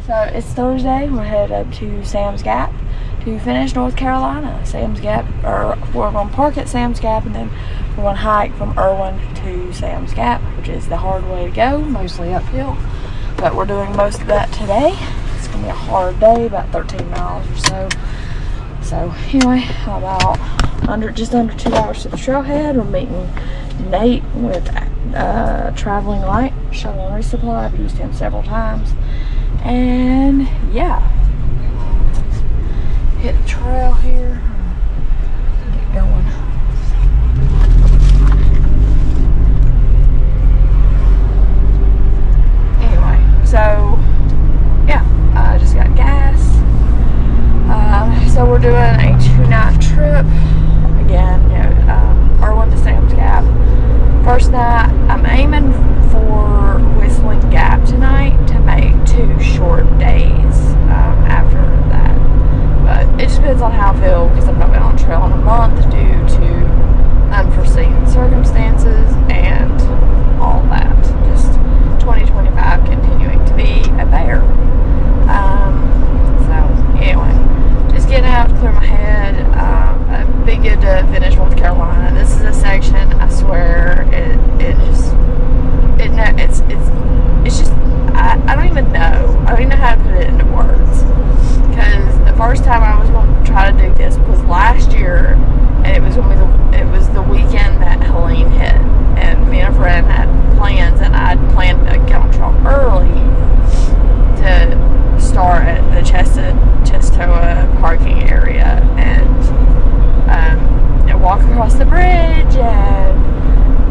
So it's Thursday. We're headed up to Sam's Gap to finish North Carolina. Sam's Gap, or we're going to park at Sam's Gap and then we're going to hike from Erwin to Sam's Gap, which is the hard way to go, mostly uphill. But we're doing most of that today. It's going to be a hard day, about 13 miles or so. So anyway, about just under 2 hours to the trailhead. We're meeting Nate with Traveling Lite, Shuttle and Resupply. I've used him several times. And yeah, hit the trail here. Get going. Anyway, so yeah, I just got gas. So we're doing a 2-night trip. Again, Erwin to Sam's Gap. First night, I'm aiming for Whistling Gap tonight to make 2 short days after that. But it just depends on how I feel, because I've not been on trail in a month due to unforeseen circumstances and all that. Just 2025 continuing to be a bear. So anyway, just getting out to clear my head. It'd be good to finish North Carolina. This is a section, I swear, it's just, I don't even know. I don't even know how to put it into words. Because the first time I was going to try to do this was last year, and it was the weekend that Helene hit. And me and a friend had plans, and I'd planned to get on trail early to start at the Chestoa parking area and walk across the bridge and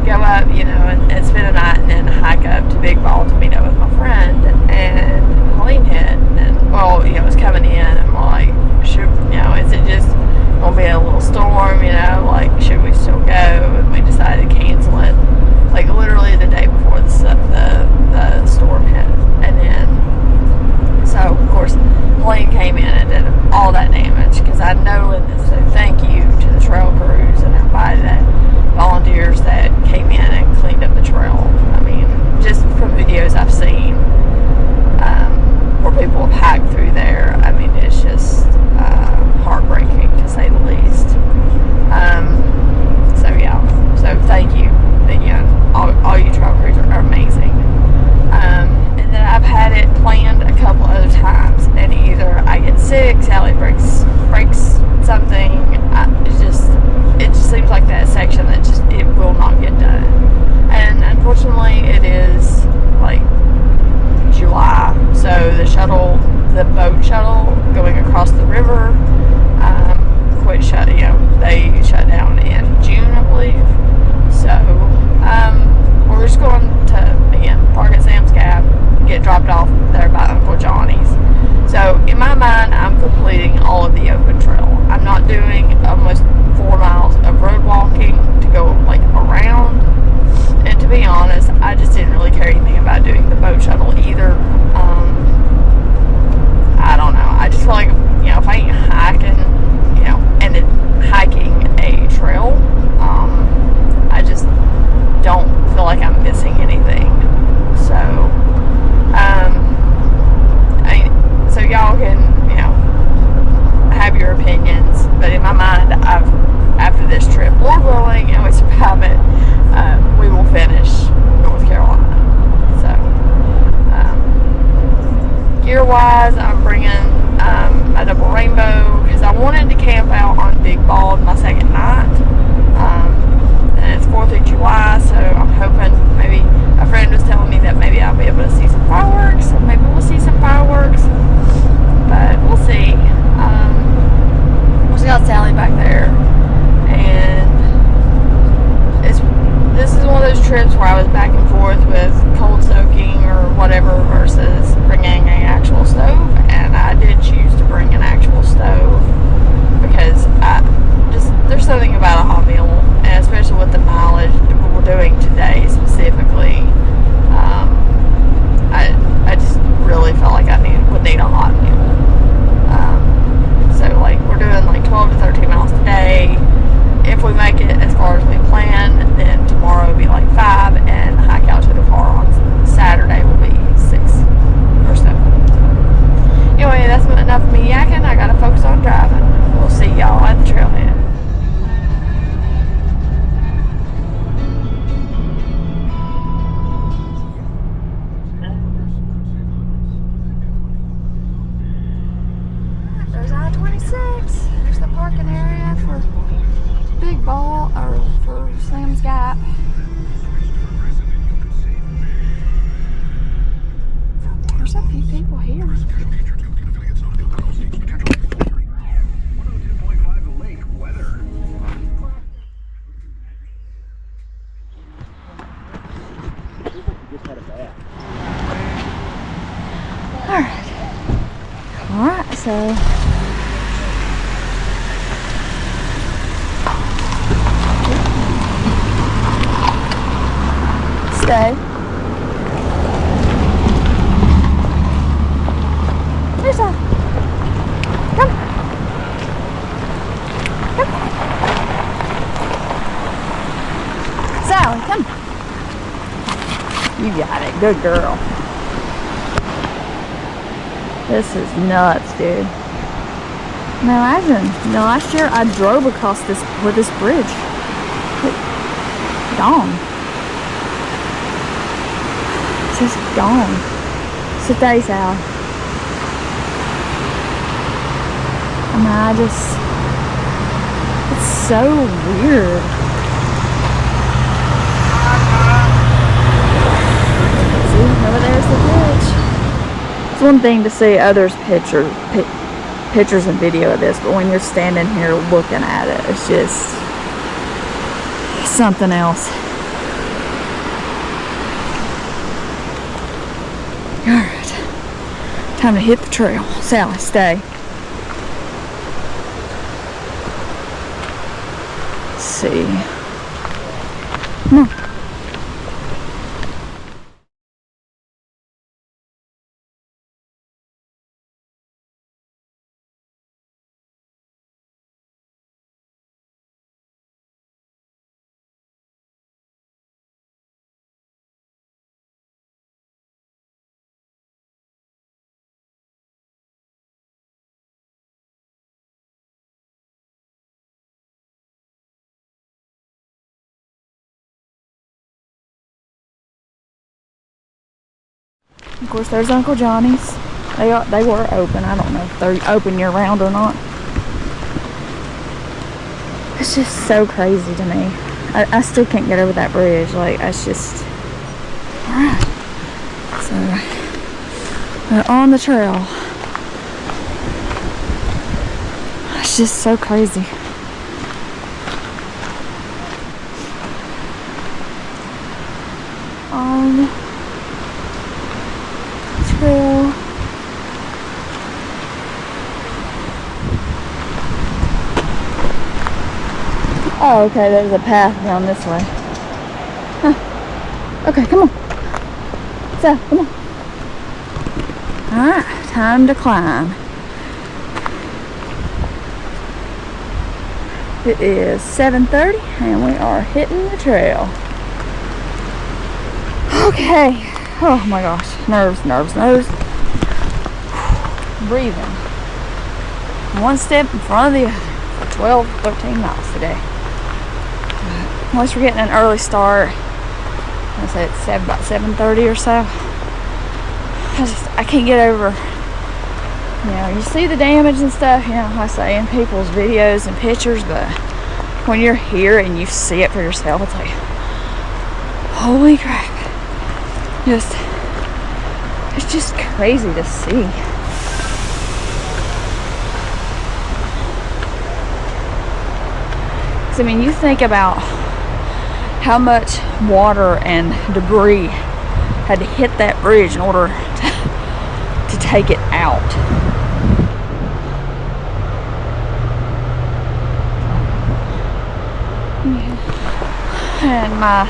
go up, and spend a night and then hike up to Big Ball to meet up with my friend. And Helene hit, and it was coming in, and we're like, is it just gonna be a little storm, should we still go? And we decided to cancel it, like literally the day before the storm hit. And then, so of course, Helene came in and did all that damage, because I know in this, so thank you to the trail crews and everybody volunteers that came in and cleaned up the trail. I mean, just from videos I've seen where people have hiked through there, I mean, it's just heartbreaking to say the least. So yeah, so thank you again. All you trail crews are amazing. And then I've had it planned a couple other times, and either I get sick, Sally breaks something. It just seems like that section that it will not get done. And unfortunately, it is like July, so the boat shuttle going across the river, they shut down in June, I believe. So we're just going to park at Sam's Gap, get dropped off there by Uncle Johnny's. So in my mind, I'm completing all of the open trail. I'm not doing almost 4 miles of road walking to go around. And to be honest, I just didn't really care anything about doing the boat shuttle either. I don't know. I just feel like, if I ain't hiking, hiking a trail, I just don't feel like I'm missing anything. So, so y'all can, have your opinions, but in my mind, after this trip, Lord willing, and we survive it, we will finish North Carolina. So, gear-wise, I'm bringing a double rainbow, because I wanted to camp out on Big Bald my second night, and it's 4th of July, so I'm hoping maybe a friend was telling me that maybe I'll be able to see some fireworks, so maybe we'll see some fireworks, but we'll see. We just got Sally back there, and this is one of those trips where I was back and forth with cold soaking or whatever versus bringing an actual stove, and I did choose to bring an actual stove, because there's something about a hot meal, and especially with the mileage that we're doing today specifically, I just really parking area for Big Ball or for Sam's Gap. There's a few people here. Alright, so stay. Here's a come. Sally, come. You got it, good girl. This is nuts, dude. Now imagine, last year I drove across this with this bridge. Gone. Just gone. Sit there, Sal. I mean, it's so weird. See, over there's the bridge. It's one thing to see others' pictures and video of this, but when you're standing here looking at it, it's just something else. Alright, time to hit the trail. Sally, stay. Let's see. Come on. Of course, there's Uncle Johnny's. They were open. I don't know if they're open year round or not. It's just so crazy to me. I still can't get over that bridge. Like, it's just... Alright. So, we're on the trail. It's just so crazy. Trail. Oh, okay, there's a path down this way. Huh. Okay, come on. So, come on. Alright, time to climb. It is 7:30 and we are hitting the trail. Okay. Oh my gosh. Nerves. Breathing. One step in front of the other for 12, 13 miles today. At least we're getting an early start. I say it's about 7:30 or so. I can't get over, you see the damage and stuff, I say in people's videos and pictures, but when you're here and you see it for yourself, it's like, holy crap. It's just crazy to see. I mean, you think about how much water and debris had to hit that bridge in order to take it out. And my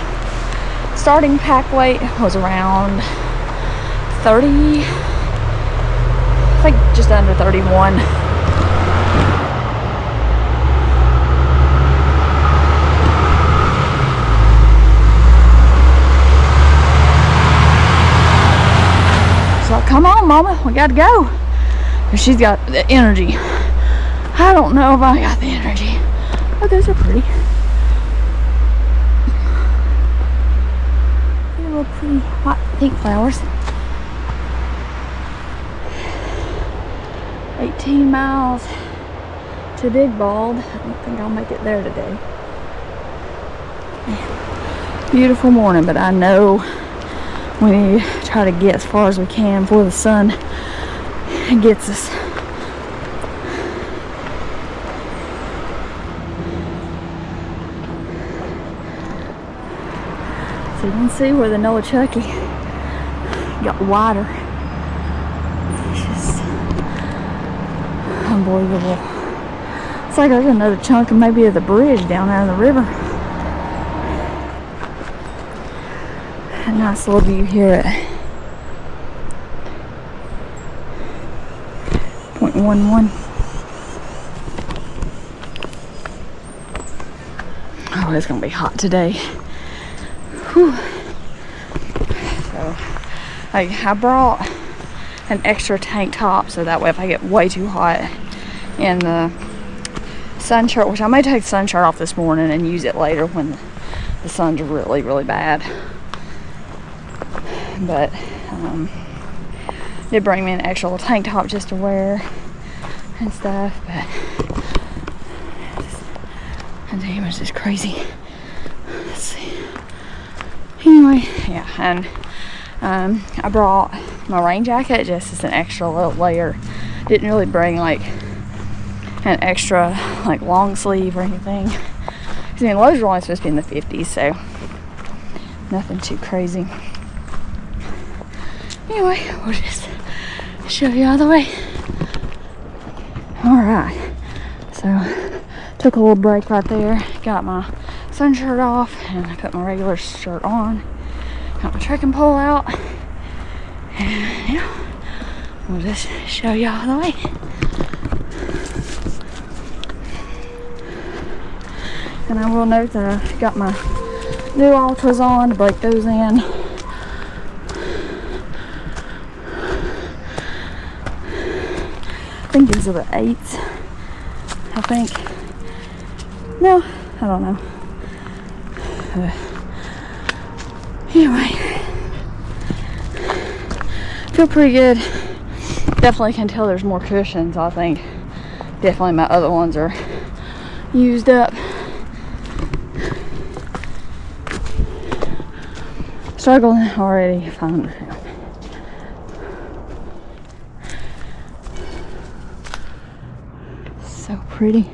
starting pack weight was around 30, I think just under 31. So come on, Mama, we gotta go. And she's got the energy. I don't know if I got the energy. Oh, those are pretty. Little pretty hot pink flowers. 18 miles to Big Bald. I don't think I'll make it there today. Beautiful morning, but I know we need to try to get as far as we can before the sun gets us. So you can see where the Nolichucky got wider. It's just unbelievable. It's like there's another chunk of maybe of the bridge down there in the river. A nice little view here at 0.11. Oh, it's gonna be hot today. Whew. So, I brought an extra tank top so that way if I get way too hot in the sun shirt, which I may take the sun shirt off this morning and use it later when the sun's really, really bad. But did bring me an extra little tank top just to wear and stuff. But the damage is crazy. Let's see. Anyway, yeah, and I brought my rain jacket just as an extra little layer. Didn't really bring like an extra like long sleeve or anything. I mean, lows are only supposed to be in the 50s, so nothing too crazy. Anyway, we'll just show you all the way. Alright, so took a little break right there. Got my sun shirt off and I put my regular shirt on. Got my trekking pole out. And yeah, we'll just show you all the way. And I will note that I got my new ultras on to break those in. I think these are the 8s. I think. No, I don't know. Anyway, feel pretty good. Definitely can tell there's more cushions. I think definitely my other ones are used up. Struggling already. Fine. So pretty.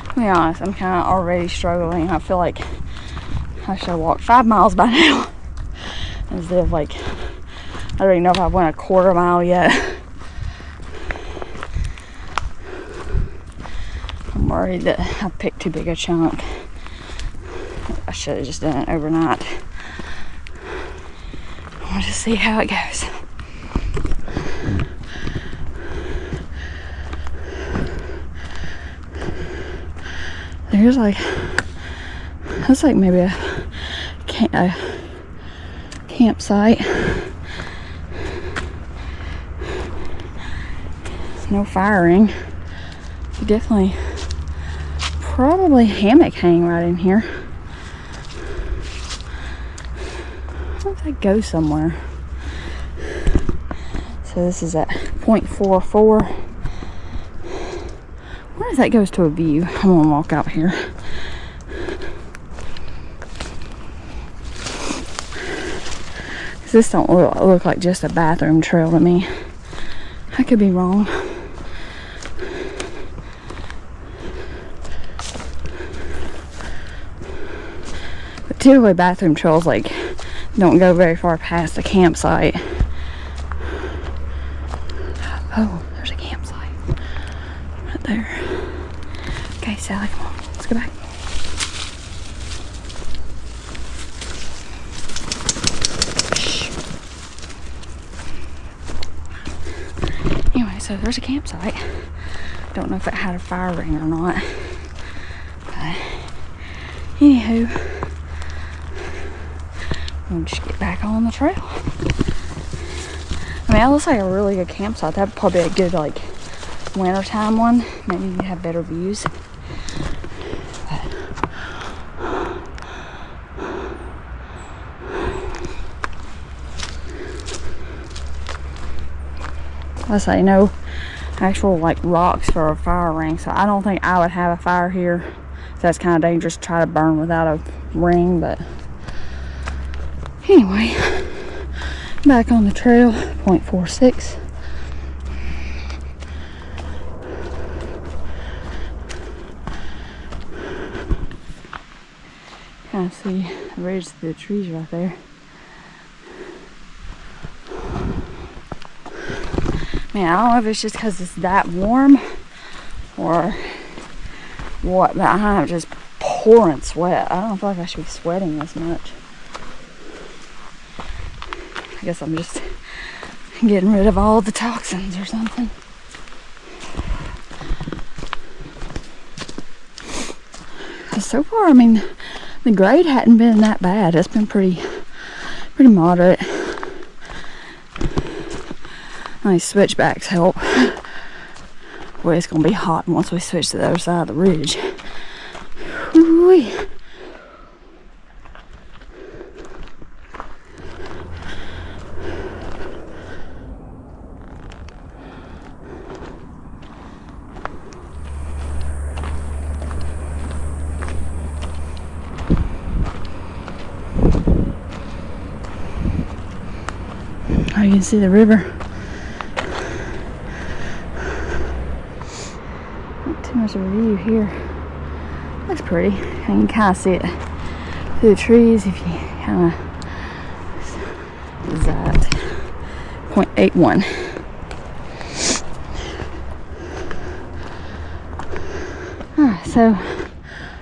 To be honest, I'm kind of already struggling. I feel like I should have walked 5 miles by now. As if like, I don't even know if I've went a quarter mile yet. I'm worried that I picked too big a chunk. I should have just done it overnight. We'll just see how it goes. There's like, that's like maybe a campsite. No firing. Definitely, probably hammock hang right in here. I wonder if that goes somewhere. So this is at 0.44. I wonder if that goes to a view. I'm gonna walk out here. This don't look like just a bathroom trail to me. I could be wrong. But typically bathroom trails like don't go very far past the campsite. Oh, there's a campsite right there. Okay, Sally, come on, let's go back. So there's a campsite. Don't know if it had a fire ring or not. But anywho, we'll just get back on the trail. I mean, that looks like a really good campsite. That'd probably be a good, like, wintertime one. Maybe you'd have better views. I say no actual like rocks for a fire ring, so I don't think I would have a fire here. So that's kind of dangerous to try to burn without a ring. But anyway, back on the trail, 0.46. Kind of see the ridge of the trees right there. Man, I don't know if it's just because it's that warm or what, but I'm just pouring sweat. I don't feel like I should be sweating this much. I guess I'm just getting rid of all the toxins or something. So far, I mean, the grade hadn't been that bad. It's been pretty moderate. These switchbacks help. Boy, it's gonna be hot once we switch to the other side of the ridge. Whoo-wee. Oh, you can see the river. Too much of a view here. Looks pretty. And you can kind of see it through the trees if you kind of that 0.81. Alright, so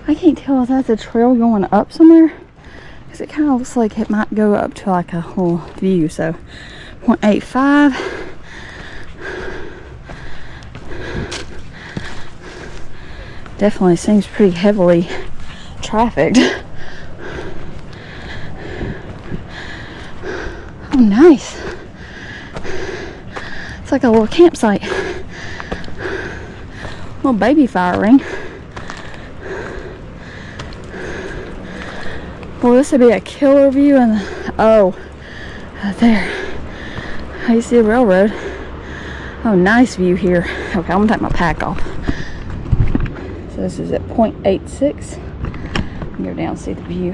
I can't tell if that's a trail going up somewhere, because it kind of looks like it might go up to like a whole view. So 0.85. Definitely seems pretty heavily trafficked. Oh, nice. It's like a little campsite. Little baby fire ring. Well, this would be a killer view. And oh, right there. I see the railroad. Oh, nice view here. Okay, I'm gonna take my pack off. So this is at 0.86. Go down and see the view.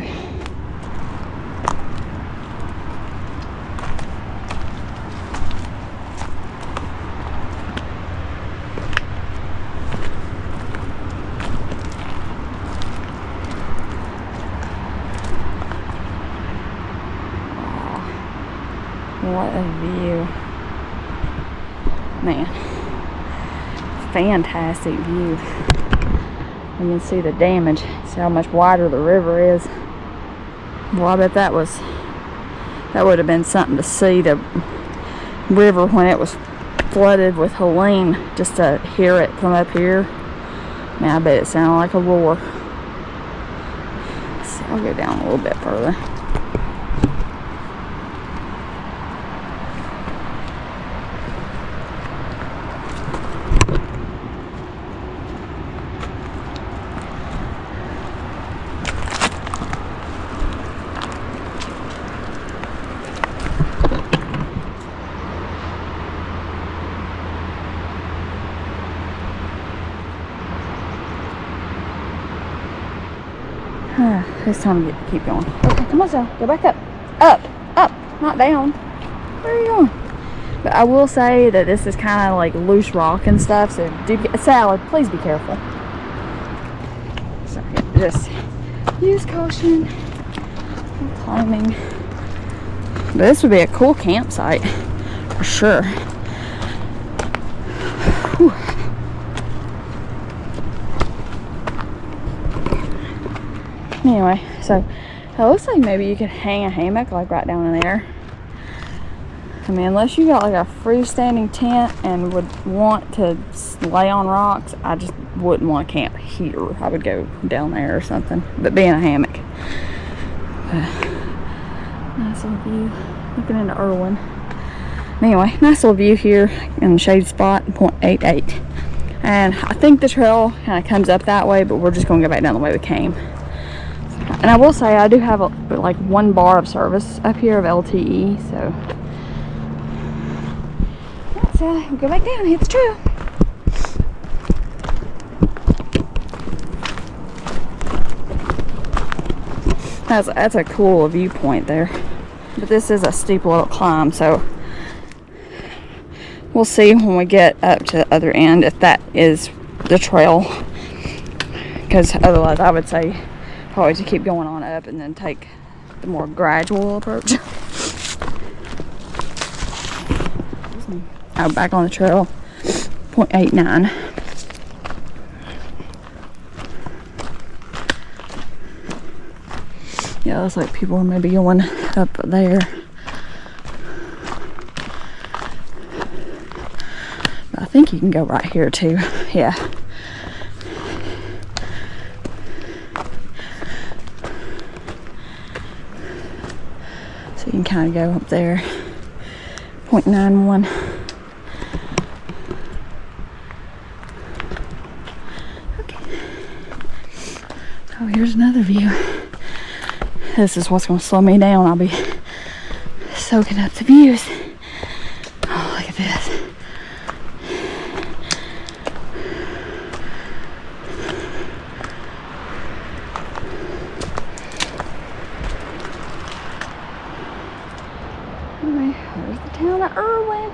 What a view. Man, fantastic view. You can see the damage. See how much wider the river is. Well, I bet that would have been something to see, the river when it was flooded with Helene, just to hear it from up here. Man, I bet it sounded like a roar. So I'll go down a little bit further. It's time to keep going. Okay, come on, Sal. Go back up. Up, not down. Where are you going? But I will say that this is kind of like loose rock and stuff, so Sal, please be careful. So just use caution when climbing. But this would be a cool campsite for sure. Whew. Anyway, so it looks like maybe you could hang a hammock like right down in there. I mean, unless you got like a freestanding tent and would want to lay on rocks, I just wouldn't want to camp here. I would go down there or something, but be in a hammock. Nice little view, looking into Erwin. Anyway, nice little view here in the shade spot, 0.88. And I think the trail kind of comes up that way, but we're just going to go back down the way we came. And I will say I do have like 1 bar of service up here of LTE, so let's go back down and hit the trail. That's a cool viewpoint there, but this is a steep little climb, so we'll see when we get up to the other end if that is the trail, because otherwise I would say probably to keep going on up and then take the more gradual approach. Oh, back on the trail, 0.89. Yeah, looks like people are maybe going up there. I think you can go right here too. Yeah. So you can kind of go up there. 0.91. Okay. Oh, here's another view. This is what's going to slow me down. I'll be soaking up the views. Oh, look at this. Anyway, there's the town of Erwin.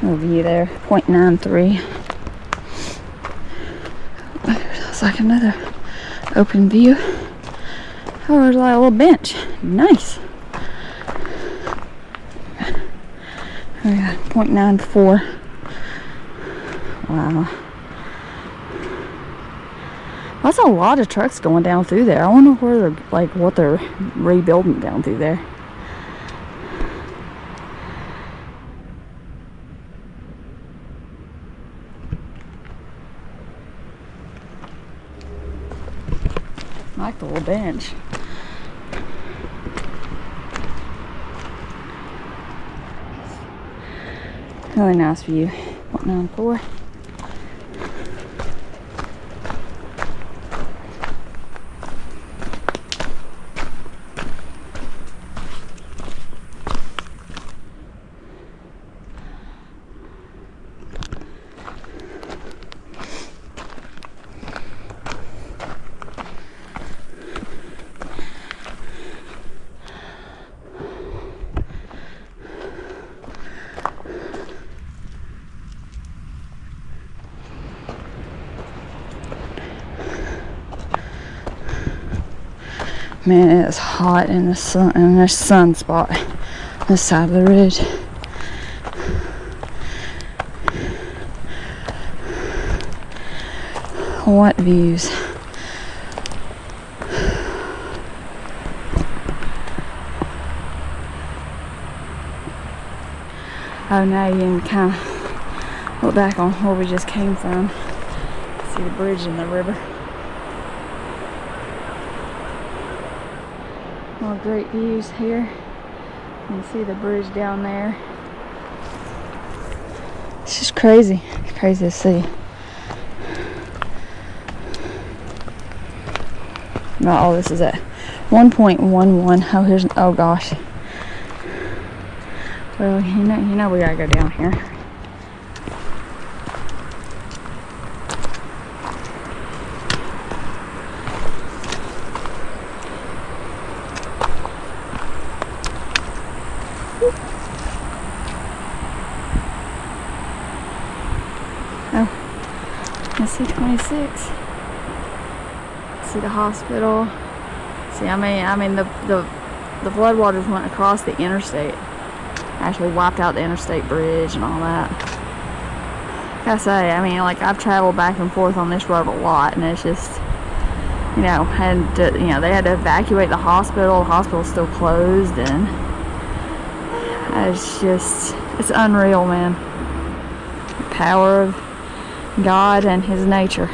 Little view there, 0.93. Looks like another open view. Oh, there's like a little bench. Nice. Oh yeah, 0.94. Wow. That's a lot of trucks going down through there. I wonder where they're, like, what they're rebuilding down through there. I like the little bench. Really nice view. 0.94. Man, it is hot in the sun, in this sunspot, this side of the ridge. What views. Oh, now you can kind of look back on where we just came from. See the bridge in the river. All great views here. You can see the bridge down there. It's just crazy. It's crazy to see. Now, oh, this is at 1.11. Oh, here's, oh gosh. Well, you know we gotta go down here. I see 26. See the hospital. See, I mean the floodwaters went across the interstate. Actually wiped out the interstate bridge and all that. Gotta say, I mean, like, I've traveled back and forth on this road a lot, and it's just, you know, they had to evacuate the hospital. The hospital's still closed, and it's unreal, man. The power of God and His nature.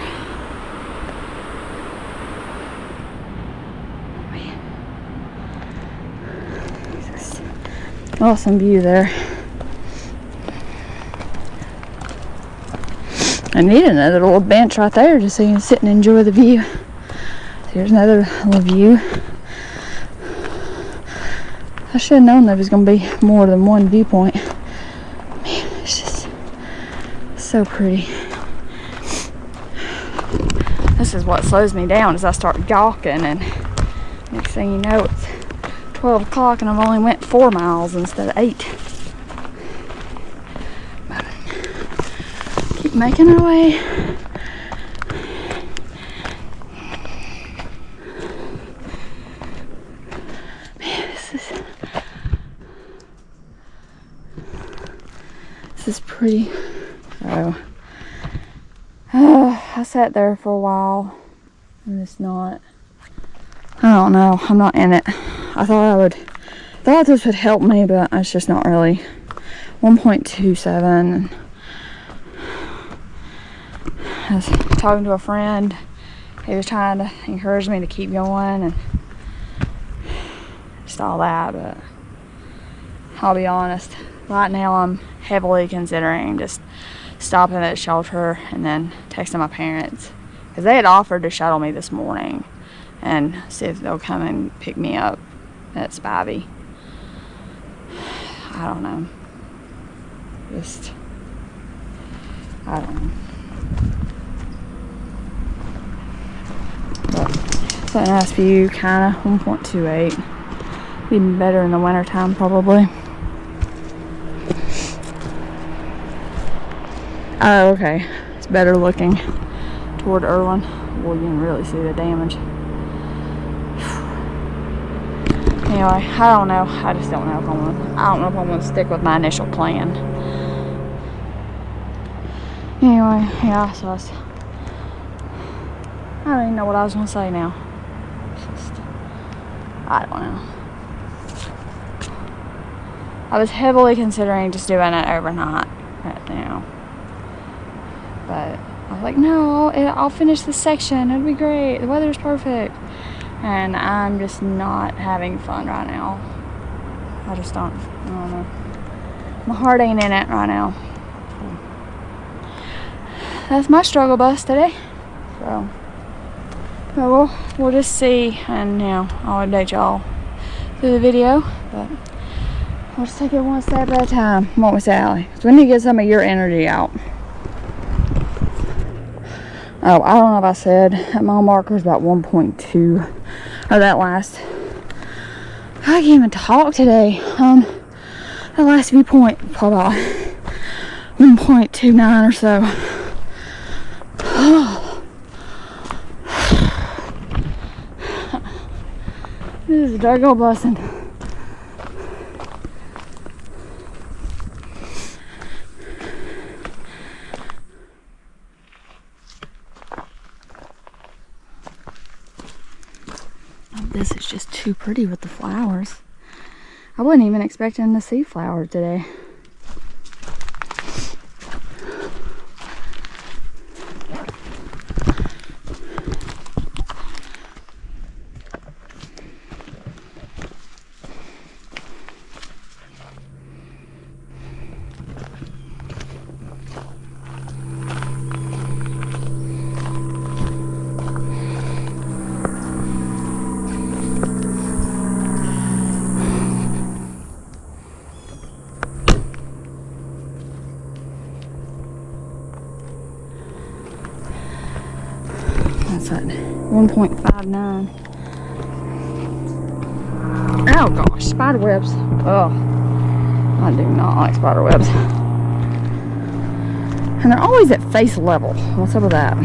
Awesome view there. I need another little bench right there just so you can sit and enjoy the view. Here's another little view. I should have known there was going to be more than one viewpoint. Man, it's just so pretty. This is what slows me down as I start gawking, and next thing you know it's 12 o'clock and I've only went 4 miles instead of 8. But keep making our way. Man, this is pretty. I sat there for a while and it's not, I don't know, I'm not in it. I thought this would help me, but it's just not really. 1.27. I was talking to a friend. He was trying to encourage me to keep going and just all that, but I'll be honest, right now I'm heavily considering just stopping at the shelter and then texting my parents, because they had offered to shuttle me this morning and see if they'll come and pick me up at Spivey. I don't know. I don't know. But it's a nice view, kind of. 1.28. Even better in the wintertime, probably. Oh, okay. It's better looking toward Erwin. Well, you can really see the damage. Anyway, I don't know. I just don't know if I'm gonna stick with my initial plan. Anyway, yeah, so I don't even know what I was gonna say now. I don't know. I was heavily considering just doing it overnight right now. But I was like, no, I'll finish this section. It'll be great. The weather's perfect. And I'm just not having fun right now. I don't know. My heart ain't in it right now. That's my struggle bus today. So we'll just see, and I'll update y'all through the video. But we'll just take it one step at a time. What was Sally? So we need to get some of your energy out. Oh, I don't know if I said that mile marker is about 1.2, or that last. I can't even talk today. That last viewpoint, probably about 1.29 or so. This is a dog busting. This is just too pretty with the flowers. I wasn't even expecting to see flowers today. That's at 1.59. Oh gosh, spider webs. Oh, I do not like spider webs. And they're always at face level. What's up with that?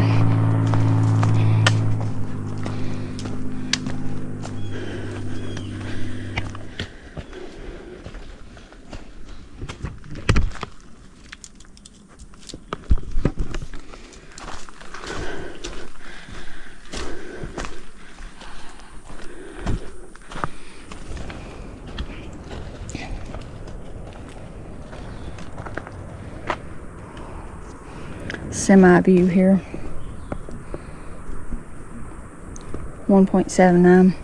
Semi view here. 1.79.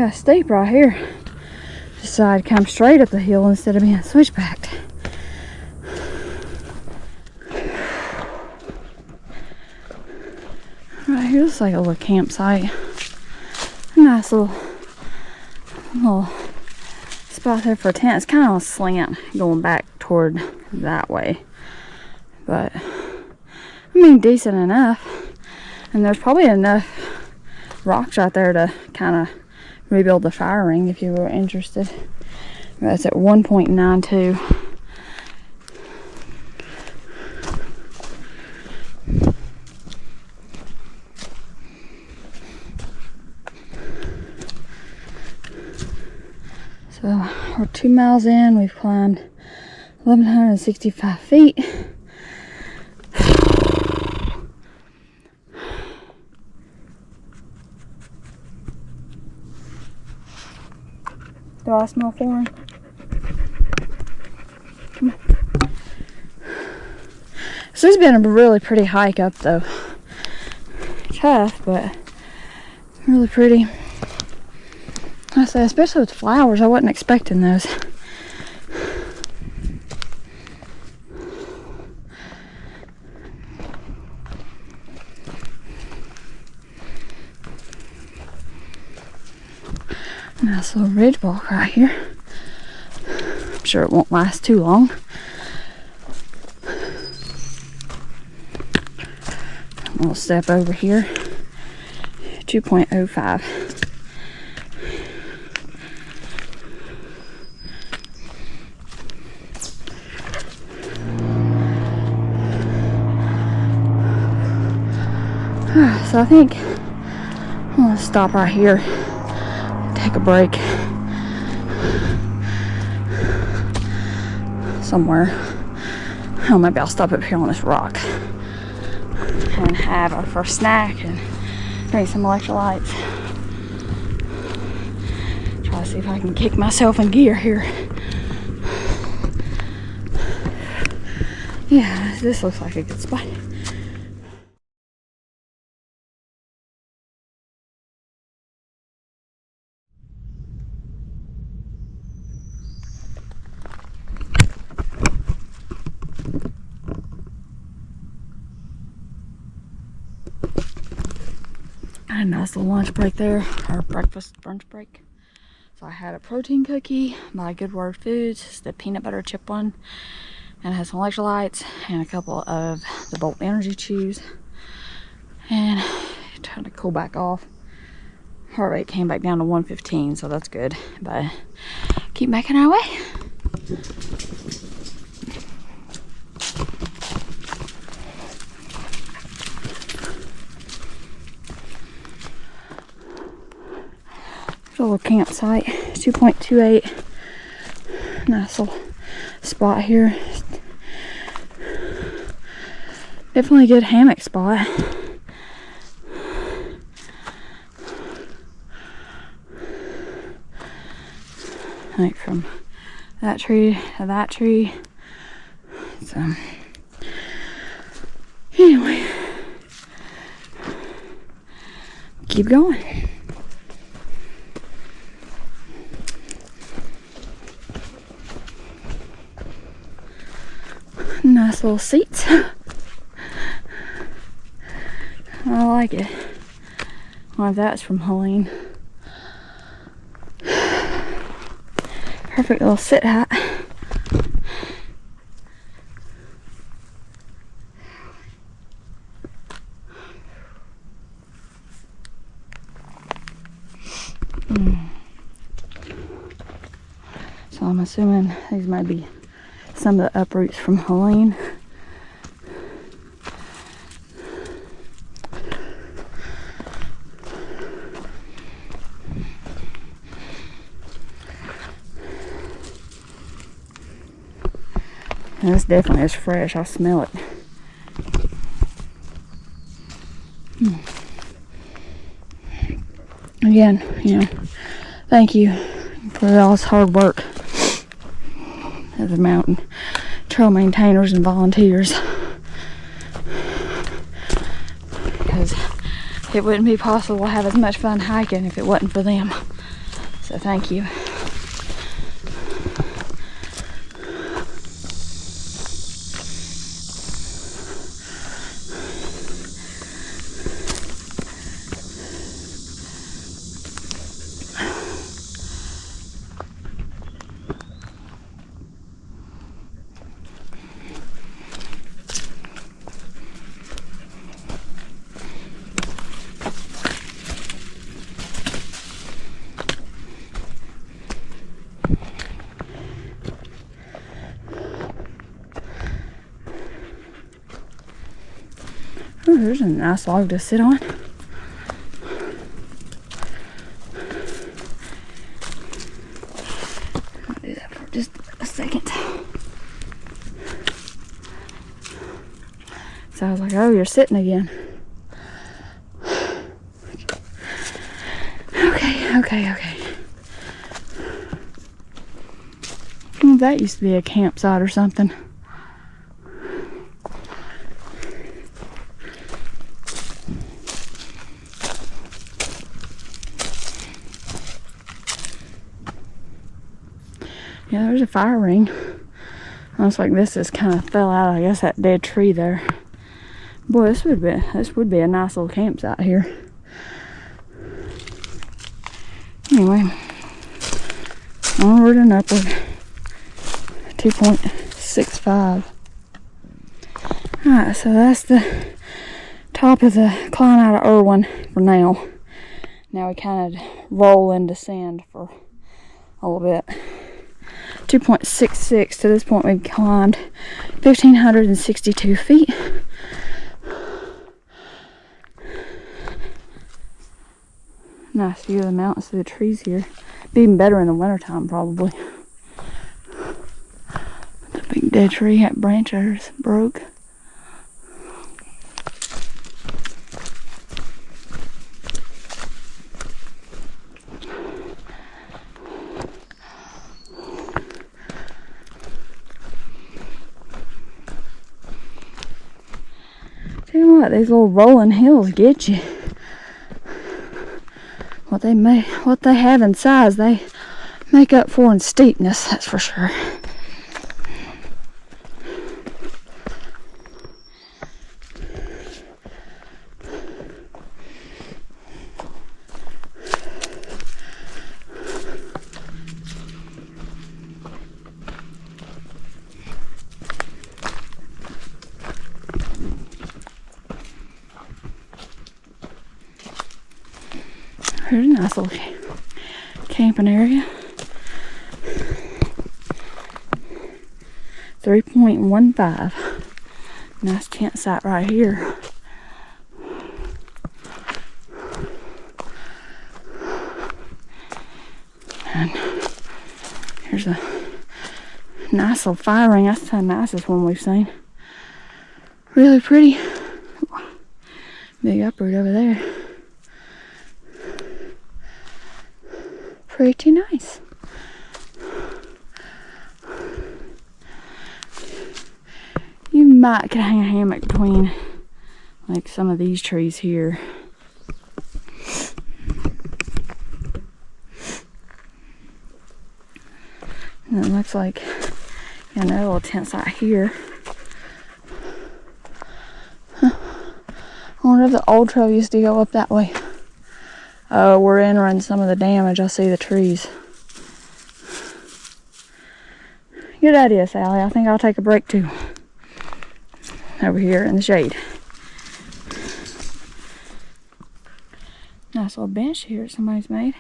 kind of steep right here. Decided to come straight up the hill instead of being switchbacked. Right here looks like a little campsite. A nice little spot there for a tent. It's kind of a slant going back toward that way. But, I mean, decent enough. And there's probably enough rocks right there to kind of rebuild the fire ring if you were interested. That's at 1.92. So we're 2 miles in. We've climbed 1,165 feet. Do I smell foreign? Come on. So this has been a really pretty hike up though. Tough, but really pretty. I say, especially with flowers, I wasn't expecting those. Nice little ridge walk right here. I'm sure it won't last too long. We'll step over here. 2.05. So I think I'm gonna stop right here, take a break somewhere. Oh, maybe I'll stop up here on this rock and have our first snack and drink some electrolytes. Try to see if I can kick myself in gear here. Yeah, this looks like a good spot. A nice little lunch break there, or breakfast brunch break. So I had a protein cookie by Good Word Foods. It's the peanut butter chip one, and it has some electrolytes and a couple of the Bolt Energy Chews. And trying to cool back off. Heart rate came back down to 115, so that's good. But keep making our way. A little campsite, 2.28. Nice little spot here. Definitely a good hammock spot. Like from that tree to that tree. So anyway, keep going. Nice little seats. I like it. Well, that's from Helene. Perfect little sit hat. So I'm assuming these might be some of the uproots from Helene. And this definitely is fresh. I smell it. Again, you know, thank you for all this hard work of the mountain trail maintainers and volunteers, because it wouldn't be possible to have as much fun hiking if it wasn't for them. So thank you. Oh, there's a nice log to sit on. I'll do that for just a second. So I was like, oh, you're sitting again. Okay. Well, that used to be a campsite or something. Yeah, there's a fire ring. Looks like this just kind of fell out. I guess that dead tree there. Boy, this would be a nice little campsite here. Anyway, onward and upward. 2.65. Alright, so that's the top of the climb out of Erwin for now. Now we kind of roll and descend for a little bit. 2.66. To this point we've climbed 1,562 feet. Nice view of the mountains through the trees here. Be even better in the wintertime probably. The big dead tree, that branch there's broke. Tell you what, these little rolling hills get you. What they have in size, they make up for in steepness, that's for sure. Here's a nice little camping area. 3.15. Nice tent site right here. And here's a nice little fire ring. That's the nicest one we've seen. Really pretty. Big upright over there. Pretty nice. You might could hang a hammock between like some of these trees here. And it looks like another little tent site here. Huh. I wonder if the old trail used to go up that way. Oh, we're entering some of the damage. I see the trees. Good idea, Sally. I think I'll take a break too. Over here in the shade. Nice little bench here somebody's made.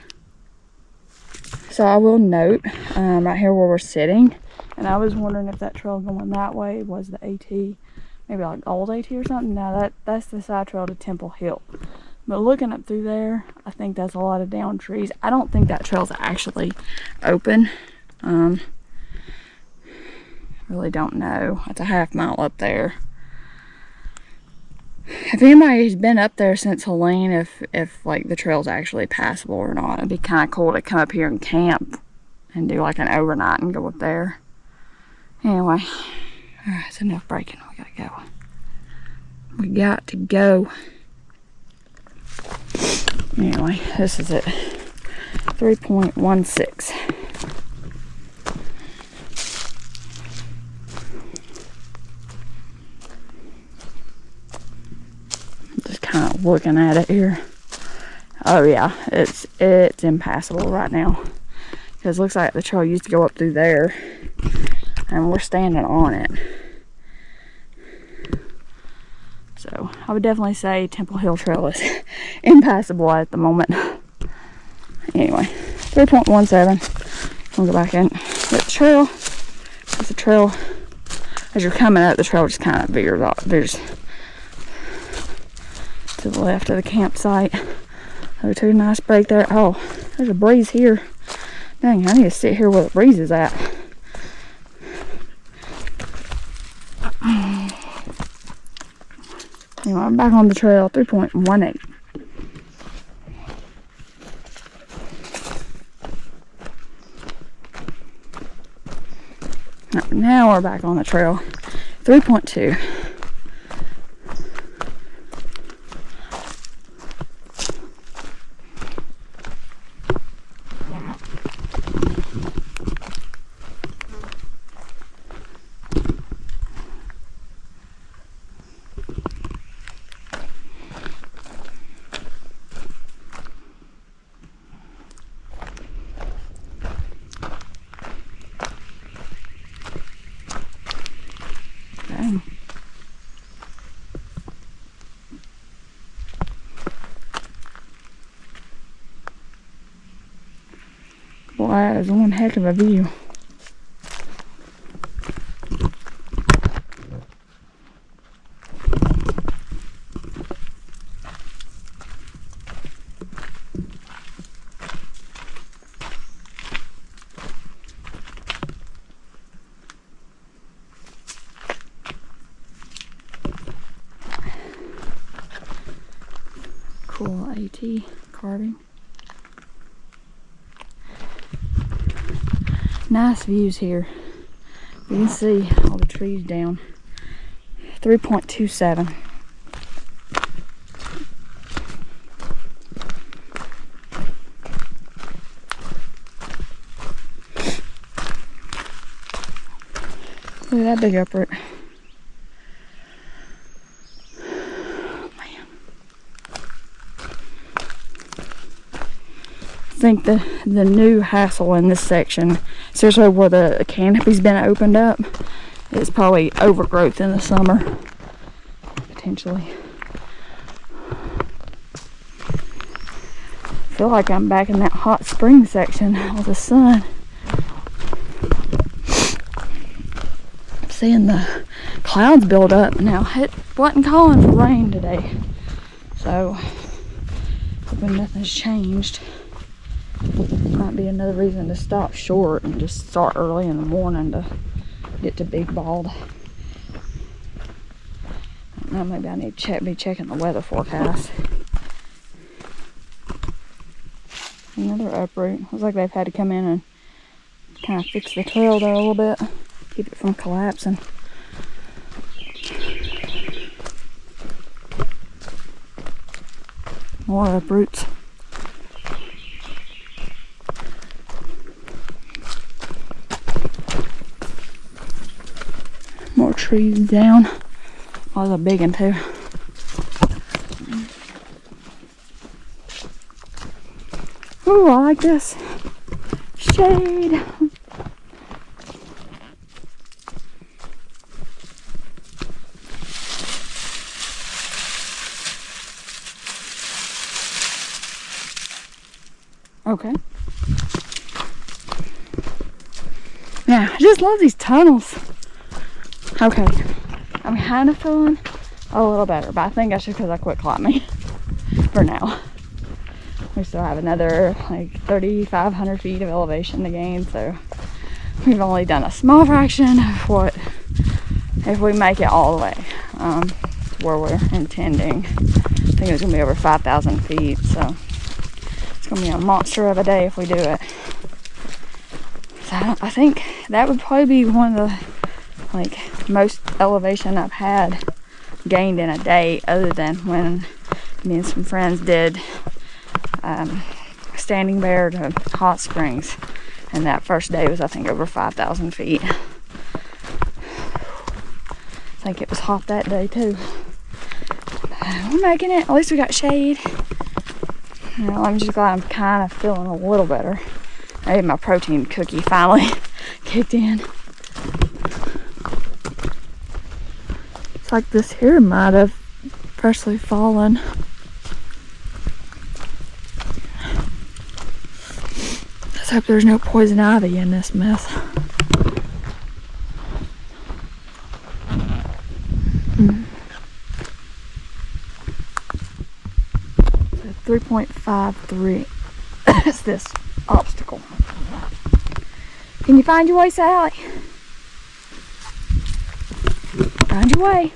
So I will note, right here where we're sitting, and I was wondering if that trail going that way was the AT, maybe like old AT or something. No, that's the side trail to Temple Hill. But looking up through there, I think that's a lot of down trees. I don't think that trail's actually open. Really don't know. It's a half mile up there. If anybody's been up there since Helene, if like the trail's actually passable or not, it'd be kind of cool to come up here and camp and do like an overnight and go up there. Anyway, alright, it's enough breaking. We gotta go. We got to go. Anyway, this is it. 3.16. Just kind of looking at it here. Oh yeah, it's impassable right now. Because it looks like the trail used to go up through there. And we're standing on it. So I would definitely say Temple Hill Trail is impassable at the moment. Anyway, 3.17. We'll go back in. Get the trail. Because the trail, as you're coming up, the trail just kind of veers off. Veers to the left of the campsite. Oh, took a nice break there. Oh, there's a breeze here. Dang, I need to sit here where the breeze is at. Anyway, I'm back on the trail, 3.18. Now we're back on the trail, 3.2. Boy, that is one heck of a view. Cool AT carving. Nice views here. You can see all the trees down. 3.27. Look at that big uproot. I think the new hassle in this section, seriously where the canopy's been opened up, is probably overgrowth in the summer, potentially. I feel like I'm back in that hot spring section with the sun. I'm seeing the clouds build up. Now, it wasn't calling for rain today, so hoping nothing's changed. Might be another reason to stop short and just start early in the morning to get to Big Bald. I don't know, maybe I need to be checking the weather forecast. Another uproot. Looks like they've had to come in and kind of fix the trail there a little bit, keep it from collapsing. More uproots. More trees down. Oh, there's a big one too. Ooh, I like this. Shade. Okay. Yeah, I just love these tunnels. Okay, I'm kind of feeling a little better, but I think that's just because I quit climbing for now. We still have another like 3,500 feet of elevation to gain, so we've only done a small fraction of what, if we make it all the way to where we're intending. I think it's going to be over 5,000 feet, so it's going to be a monster of a day if we do it. So I think that would probably be one of the most elevation I've had gained in a day, other than when me and some friends did Standing Bear to Hot Springs. And that first day was, I think, over 5,000 feet. I think it was hot that day too. But we're making it. At least we got shade. Well, I'm just glad I'm kind of feeling a little better. Maybe my protein cookie finally kicked in. It's like this here might have freshly fallen. Let's hope there's no poison ivy in this mess. 3.53 is this obstacle. Can you find your way, Sally? Find your way.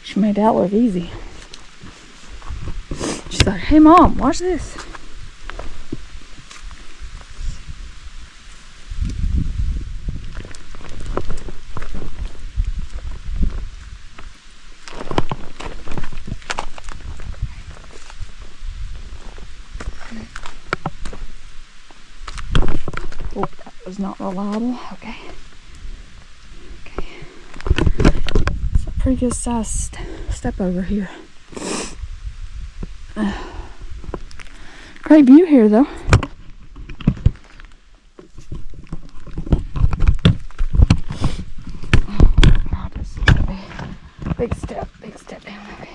She made that look easy. She's like, hey Mom, watch this. Oh, that was not reliable. Okay. Okay. It's a pretty good sized step over here. Great view here though. Oh God, this is a big step down. Okay.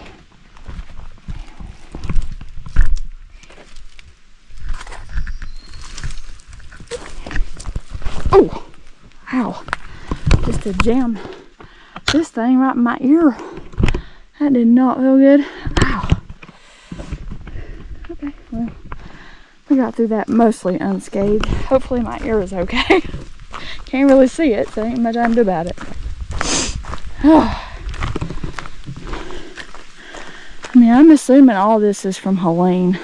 Oh, ow. Just to jam this thing right in my ear. That did not feel good. Ow. Okay, well, we got through that mostly unscathed. Hopefully my ear is okay. Can't really see it, so ain't much I can do about it. I mean, I'm assuming all this is from Helene.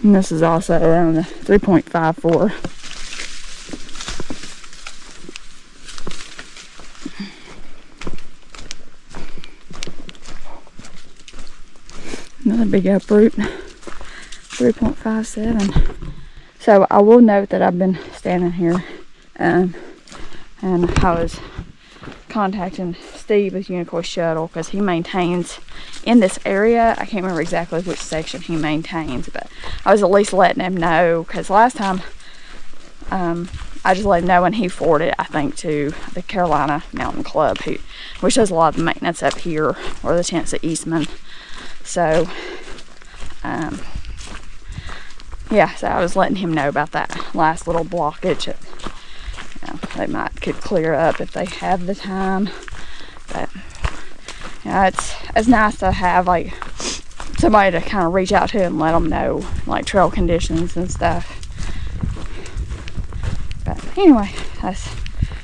And this is also around the 3.54. Another big uproot, 3.57. So I will note that I've been standing here and I was contacting Steve with Unicoi Shuttle because he maintains in this area. I can't remember exactly which section he maintains, but I was at least letting him know because last time I just let him know when he forwarded, I think, to the Carolina Mountain Club, which does a lot of the maintenance up here, or the tents at Eastman. So yeah, so I was letting him know about that last little blockage that, you know, they could clear up if they have the time. But you know, it's nice to have like somebody to kind of reach out to and let them know like trail conditions and stuff. But anyway, that's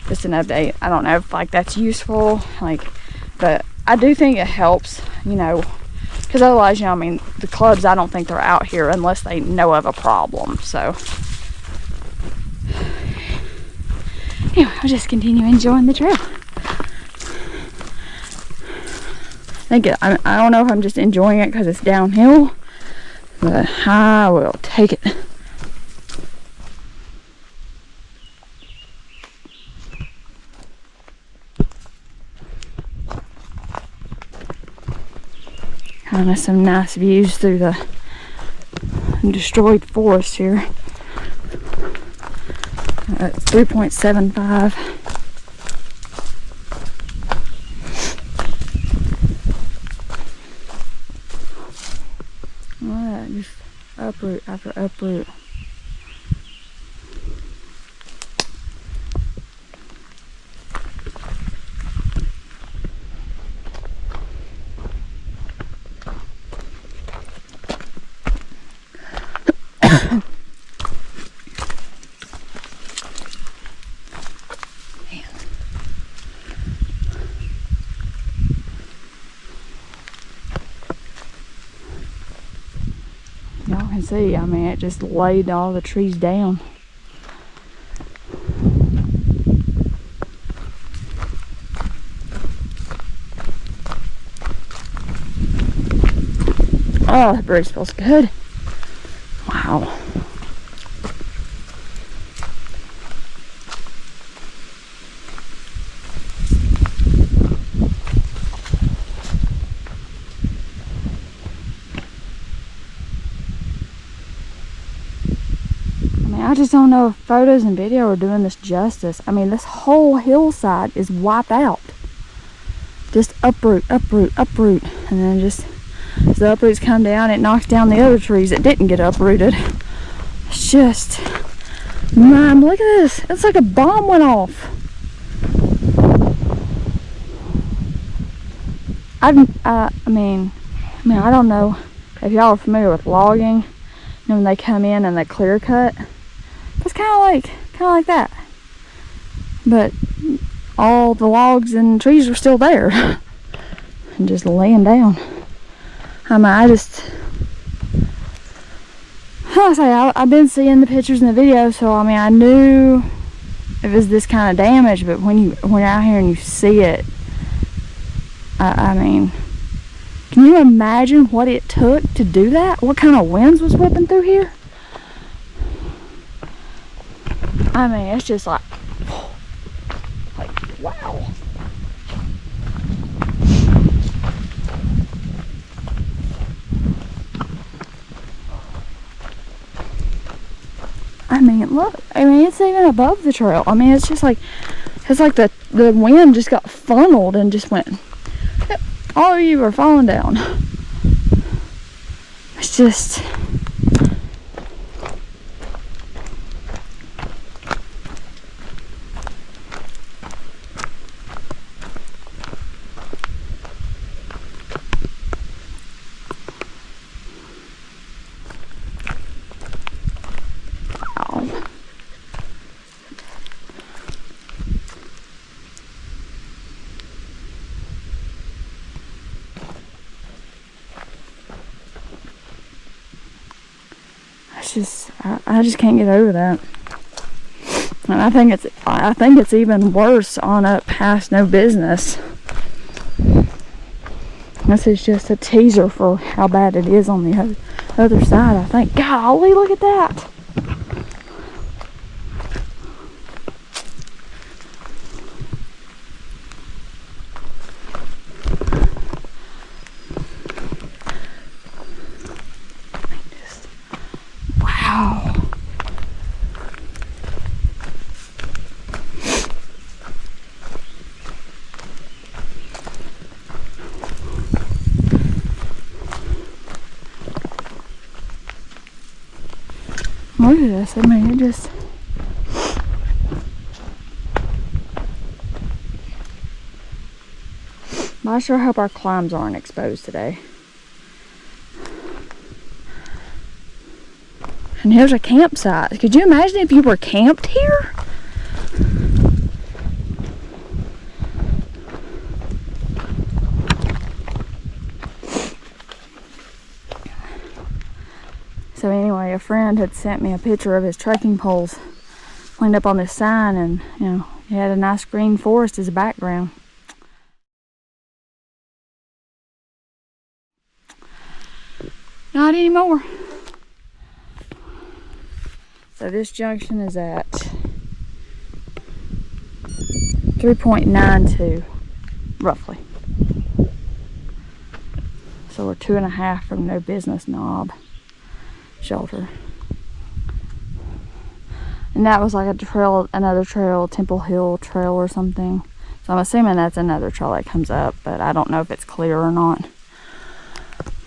just an update. I don't know if like that's useful, like, but I do think it helps, you know, because otherwise, you know, I mean, the clubs, I don't think they're out here unless they know of a problem. So anyway, I'll just continue enjoying the trail. I don't know if I'm just enjoying it because it's downhill, but I will take it. Kind of some nice views through the destroyed forest here. It's 3.75. Well, just uproot after uproot. Y'all can see, I mean, it just laid all the trees down. Oh, the breeze feels good. Wow. I just don't know if photos and video are doing this justice. I mean, this whole hillside is wiped out. Just uproot, uproot, uproot. And then just as the uproots come down, it knocks down the other trees that didn't get uprooted. It's just, man, look at this. It's like a bomb went off. I mean, I don't know if y'all are familiar with logging. You know, when they come in and they clear cut. It's kind of like that, but all the logs and trees were still there and just laying down. I mean, I've been seeing the pictures and the videos, so I mean, I knew it was this kind of damage, but when you're out here and you see it, I mean, can you imagine what it took to do that? What kind of winds was whipping through here? I mean, it's just like wow. I mean, look. I mean, it's even above the trail. I mean, it's just like, it's like the wind just got funneled and just went, all of you are falling down. It's just, I just can't get over that. And I think it's even worse on up past No Business. This is just a teaser for how bad it is on the other side, I think. Golly, look at that. Wow. Look at this. I mean, it just... I sure hope our climbs aren't exposed today. And here's a campsite. Could you imagine if you were camped here? So anyway, a friend had sent me a picture of his trekking poles leaned up on this sign, and you know, he had a nice green forest as a background. Not anymore. So this junction is at 3.92, roughly. So we're 2.5 from No Business Knob shelter. And that was like a trail, another trail, Temple Hill Trail or something. So I'm assuming that's another trail that comes up, but I don't know if it's clear or not.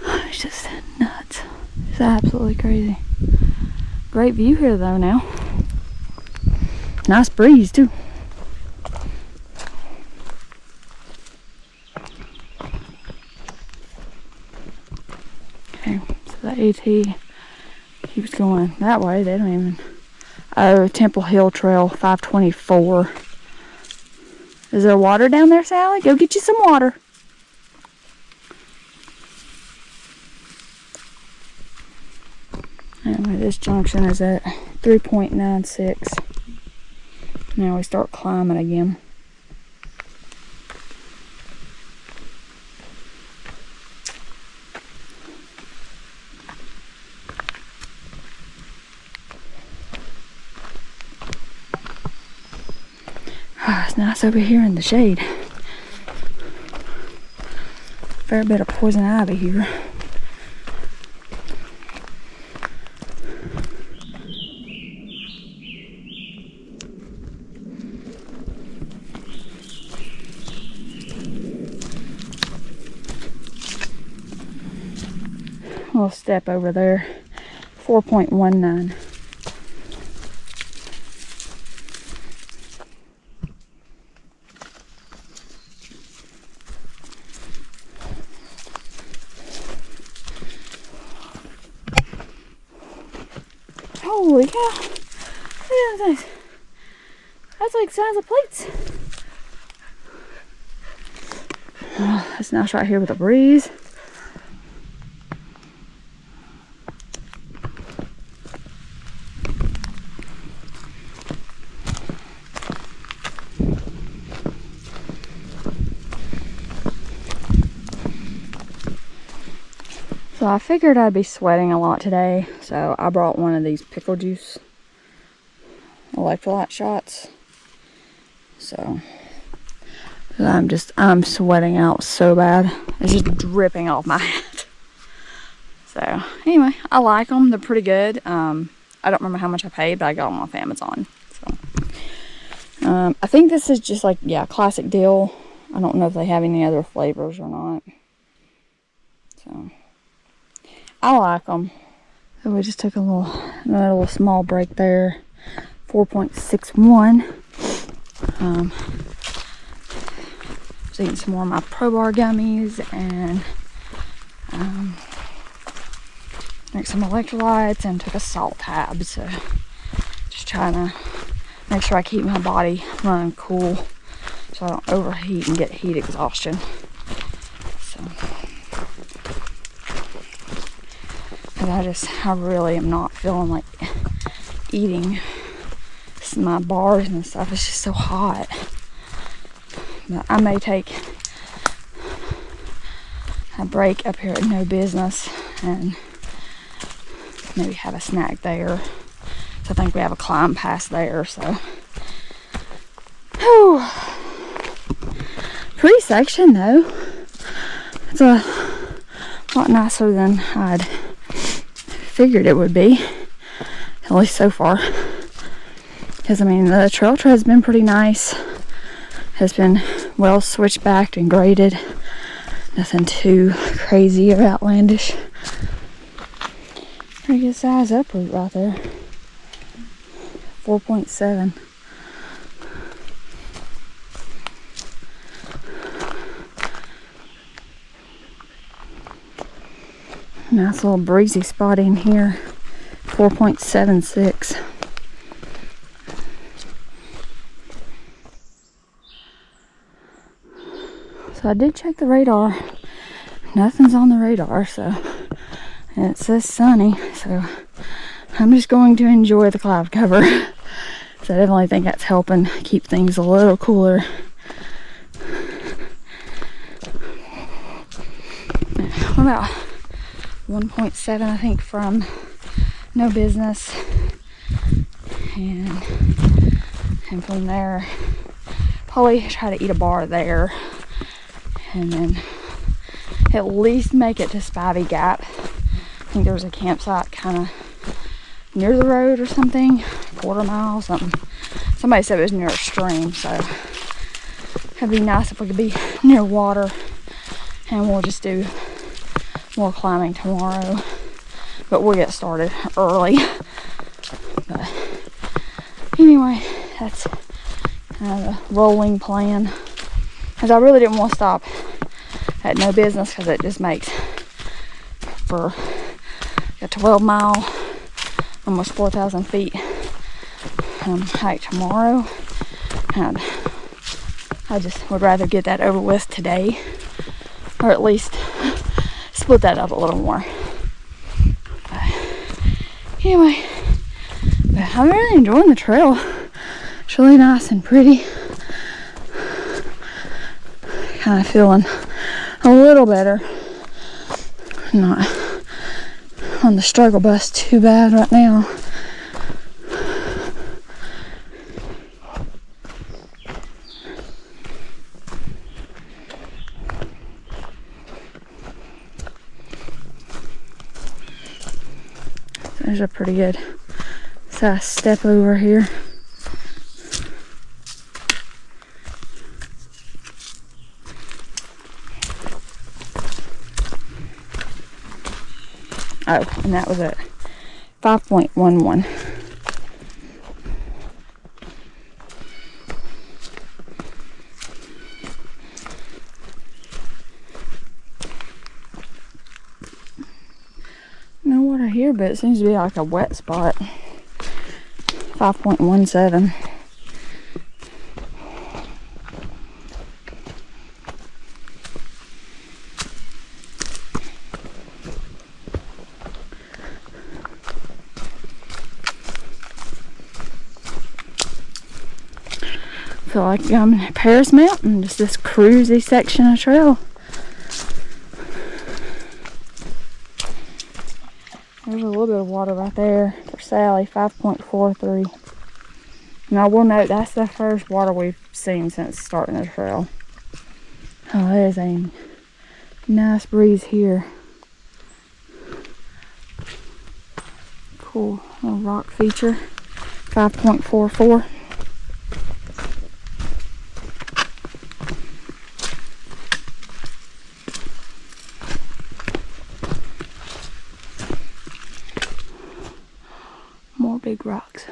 It's just nuts. It's absolutely crazy. Great view here though now. Nice breeze too. Okay, so the AT keeps going that way. They don't even... Oh, Temple Hill Trail 524. Is there water down there, Sally? Go get you some water. Anyway, this junction is at 3.96. Now we start climbing again. It's nice over here in the shade. Fair bit of poison ivy here. Little step over there, 4.19. Holy cow! Look at those things. That's like the size of plates. Oh, it's nice right here with the breeze. So I figured I'd be sweating a lot today, so I brought one of these pickle juice electrolyte shots. So I'm sweating out so bad. It's just dripping off my hat. So anyway, I like them. They're pretty good. I don't remember how much I paid, but I got them off Amazon. So I think this is just like, yeah, classic deal. I don't know if they have any other flavors or not. So I like them. So we just took another little small break there. 4.61. Was eating some more of my Pro Bar gummies and drank some electrolytes and took a salt tab. So just trying to make sure I keep my body running cool so I don't overheat and get heat exhaustion. So. I really am not feeling like eating my bars and stuff. It's just so hot. But I may take a break up here at No Business and maybe have a snack there. So I think we have a climb pass there. So, whew. Pretty section though. It's a lot nicer than I'd figured it would be, at least so far. Because I mean, the trail tread's been pretty nice, has been well switched backed and graded, nothing too crazy or outlandish. Pretty good size uproot right there. 4.7. Nice little breezy spot in here. 4.76. So I did check the radar. Nothing's on the radar, so, and it says sunny, so I'm just going to enjoy the cloud cover. So I definitely think that's helping keep things a little cooler. We're about 1.7, I think, from No Business, and from there probably try to eat a bar there, and then at least make it to Spivey Gap. I think there was a campsite kind of near the road or something, quarter mile, something. Somebody said it was near a stream, so it'd be nice if we could be near water. And we'll just do more climbing tomorrow, but we'll get started early. But anyway, that's kind of the rolling plan, because I really didn't want to stop at No Business, because it just makes for a 12-mile, almost 4,000 feet hike tomorrow, and I just would rather get that over with today, or at least split that up a little more. But anyway, but I'm really enjoying the trail. It's really nice and pretty. Kind of feeling a little better. Not on the struggle bus too bad right now. there's a pretty good size step over here. Oh, and that was at 5.11. No water here, but it seems to be like a wet spot. 5.17. Feel like I'm in Paris Mountain, just this cruisy section of trail. There's a little bit of water right there for Sally, 5.43. And I will note that's the first water we've seen since starting the trail. Oh, there's a nice breeze here. Cool little rock feature, 5.44. More big rocks.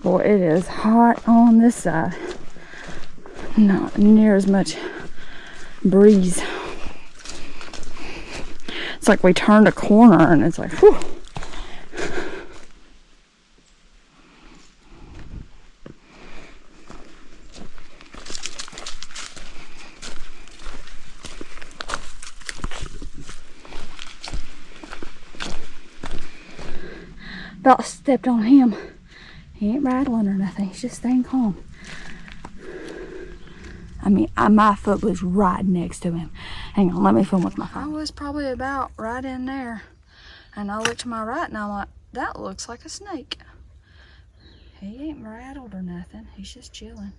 Boy, it is hot on this side. Not near as much breeze. It's like we turned a corner and it's like, whew. About stepped on him. He ain't rattling or nothing. He's just staying calm. I mean, my foot was right next to him. Hang on, let me film with my phone. I was probably about right in there. And I looked to my right and I'm like, that looks like a snake. He ain't rattled or nothing. He's just chilling.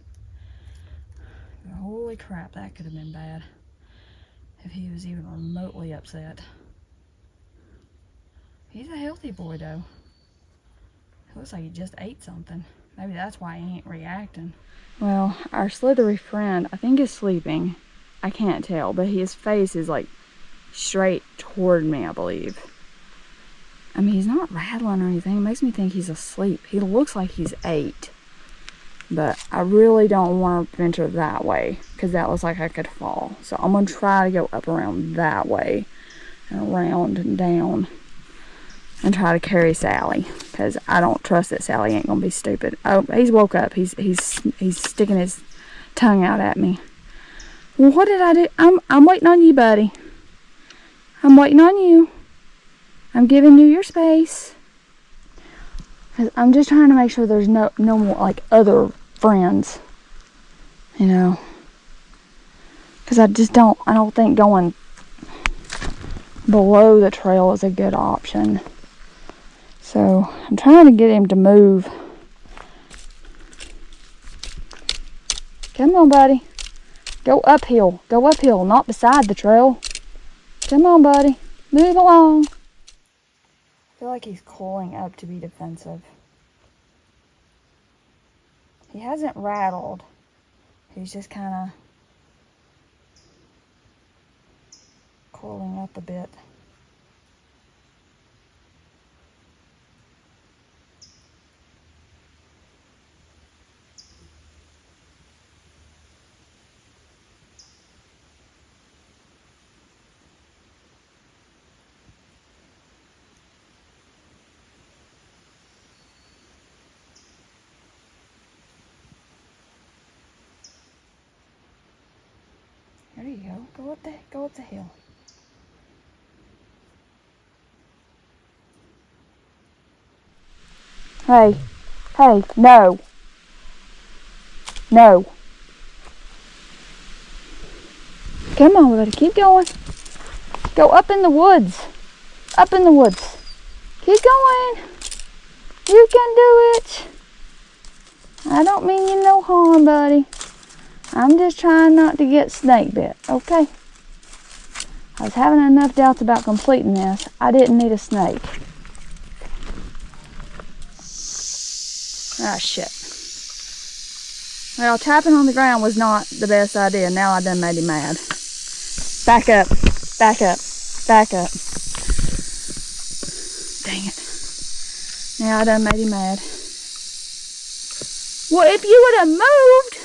But holy crap, that could have been bad. If he was even remotely upset. He's a healthy boy though. It looks like he just ate something. Maybe that's why he ain't reacting. Well, our slithery friend, I think is sleeping. I can't tell, but his face is like straight toward me, I believe. I mean, he's not rattling or anything. It makes me think he's asleep. He looks like he's 8. But I really don't want to venture that way because that looks like I could fall. So I'm going to try to go up around that way and around and down and try to carry Sally because I don't trust that Sally ain't going to be stupid. Oh, he's woke up. He's sticking his tongue out at me. Well, what did I do? I'm waiting on you, buddy. I'm waiting on you. I'm giving you your space. Cause I'm just trying to make sure there's no more like other friends. You know. Cause I don't think going below the trail is a good option. So I'm trying to get him to move. Come on, buddy. Go uphill. Go uphill, not beside the trail. Come on, buddy. Move along. I feel like he's coiling up to be defensive. He hasn't rattled. He's just kind of coiling up a bit. There you go. Go up the hill. Hey, no. No. Come on, buddy. Keep going. Go up in the woods. Up in the woods. Keep going. You can do it. I don't mean you no harm, buddy. I'm just trying not to get snake bit, okay? I was having enough doubts about completing this. I didn't need a snake. Ah, shit. Well, tapping on the ground was not the best idea. Now I done made him mad. Back up. Back up. Back up. Dang it. Now I done made him mad. Well, if you would have moved.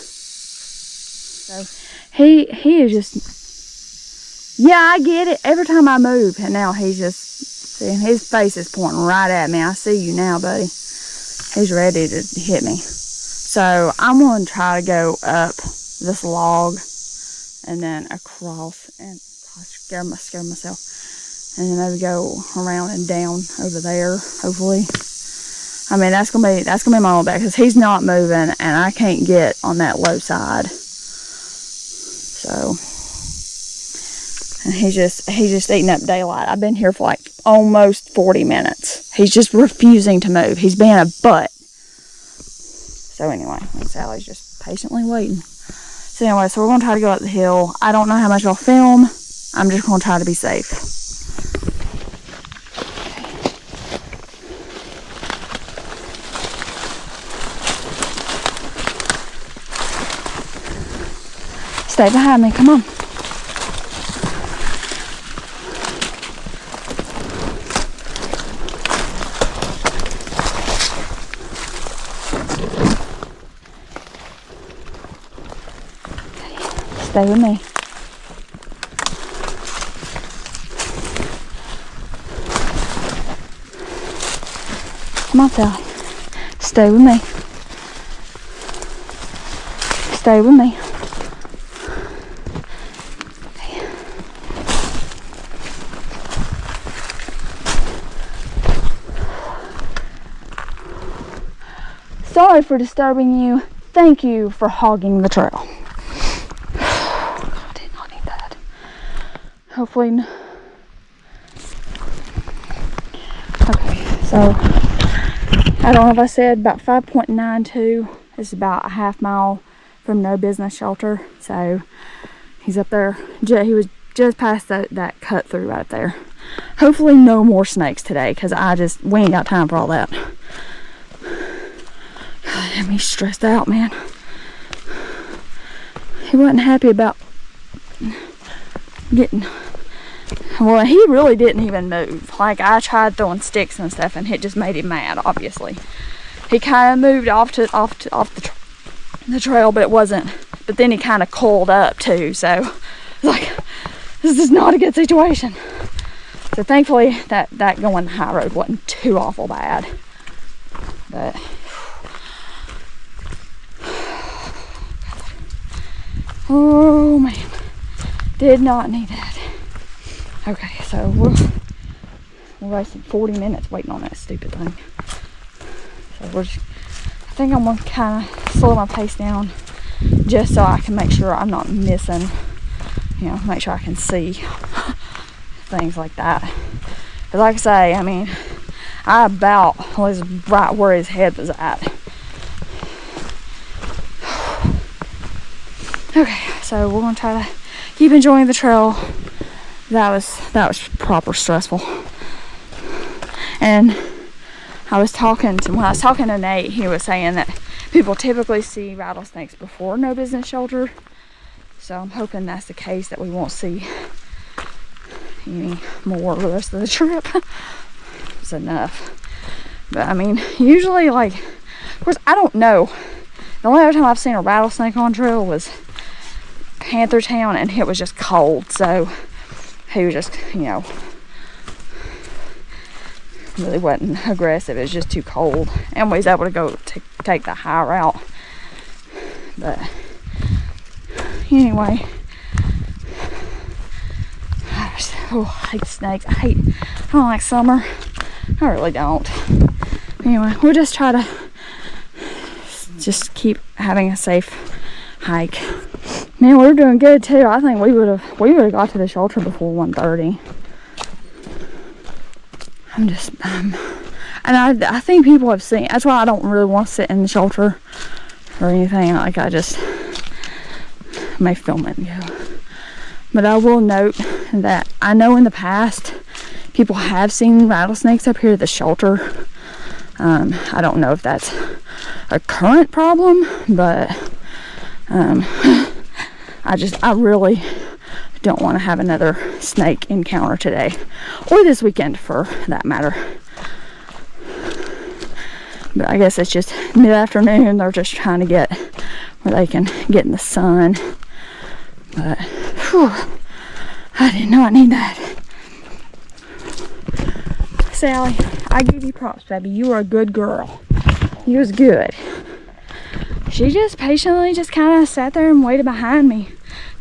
So he is just, yeah, I get it. Every time I move, and now he's just, see, his face is pointing right at me. I see you now, buddy. He's ready to hit me. So I'm going to try to go up this log and then across, and scared myself. And then maybe go around and down over there, hopefully. I mean, that's gonna be my only bet, because he's not moving and I can't get on that low side. So, and he's just eating up daylight. I've been here for like almost 40 minutes. He's just refusing to move. He's being a butt. So anyway, Sally's just patiently waiting. So anyway, so we're gonna try to go up the hill. I don't know how much I'll film. I'm just gonna try to be safe. Stay behind me, come on. Stay with me. Come on, Sally. Stay with me. Stay with me. Sorry for disturbing you. Thank you for hogging the trail. I did not need that. Hopefully. Okay, so I don't know if I said about 5.92. It's about a half mile from No Business Shelter. So he's up there. He was just past that cut through right there. Hopefully no more snakes today, because we ain't got time for all that. God, had me stressed out, man. He wasn't happy about getting, well, he really didn't even move. Like, I tried throwing sticks and stuff and it just made him mad, obviously. He kind of moved off the trail, but it wasn't, but then he kind of coiled up too, so like, this is not a good situation. So thankfully that going the high road wasn't too awful bad, but oh man, did not need that. Okay, so we're wasting 40 minutes waiting on that stupid thing. So I think I'm gonna kind of slow my pace down just so I can make sure I'm not missing, make sure I can see things like that. But like I say, I mean, I about was right where his head was at. Okay, so we're gonna try to keep enjoying the trail. That was proper stressful. And when I was talking to Nate, he was saying that people typically see rattlesnakes before No Business Shelter. So I'm hoping that's the case, that we won't see any more the rest of the trip. It's enough. But I mean, usually, like, of course, I don't know. The only other time I've seen a rattlesnake on trail was Panther Town, and it was just cold. So he was just, really wasn't aggressive. It was just too cold, and we was able to go take the high route. But anyway, I hate snakes. I don't like summer. I really don't. Anyway, we'll just try to just keep having a safe hike. Man, we were doing good too. I think we would have got to the shelter before 1:30. And I think people have seen. That's why I don't really want to sit in the shelter or anything. Like, I just may film it and go. But I will note that I know in the past people have seen rattlesnakes up here at the shelter. I don't know if that's a current problem, but I really don't want to have another snake encounter today, or this weekend for that matter. But I guess it's just mid-afternoon. They're just trying to get where they can get in the sun. But whew, I did not need that. Sally, I give you props, baby. You were a good girl. You was good. She just patiently just kind of sat there and waited behind me.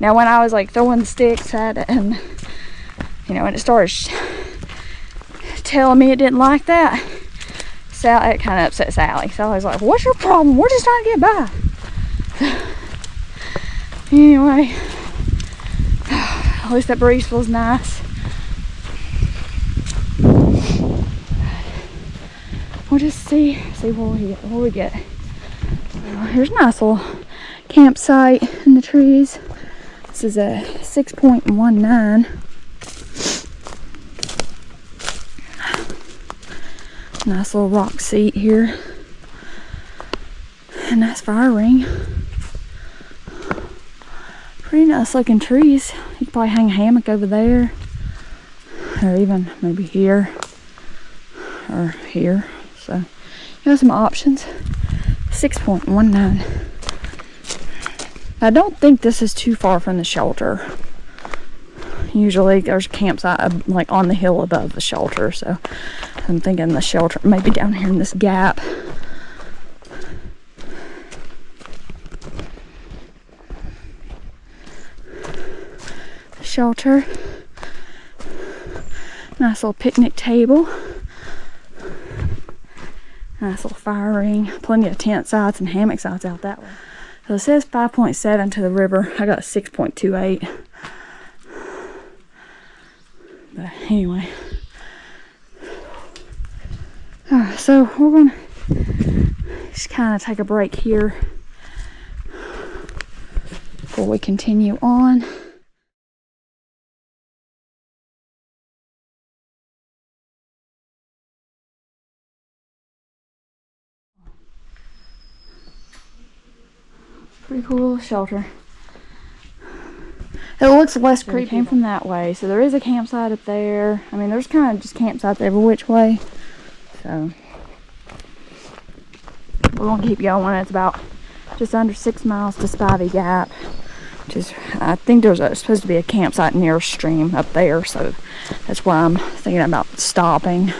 Now, when I was like throwing the sticks at it, and you know, and it started telling me it didn't like that, Sally, it kind of upset Sally. Sally's like, "What's your problem? We're just trying to get by." Anyway, at least that breeze feels nice. We'll just see what we get. Here's a nice little campsite in the trees. This is a 6.19. Nice little rock seat here. A nice fire ring. Pretty nice looking trees. You could probably hang a hammock over there. Or even maybe here. Or here. So you got some options. 6.19. I don't think this is too far from the shelter. Usually there's a campsite like on the hill above the shelter, so I'm thinking the shelter maybe down here in this gap. Shelter. Nice little picnic table. Nice little fire ring. Plenty of tent sites and hammock sites out that way. So it says 5.7 to the river. I got 6.28. But anyway. So we're going to just kind of take a break here before we continue on. Pretty cool little shelter. It looks less creepy. It came from that way, so there is a campsite up there. I mean, there's kind of just campsites every which way. So we're gonna keep going. It's about just under 6 miles to Spivey Gap, which is, I think there's supposed to be a campsite near a stream up there, so that's where I'm thinking about stopping.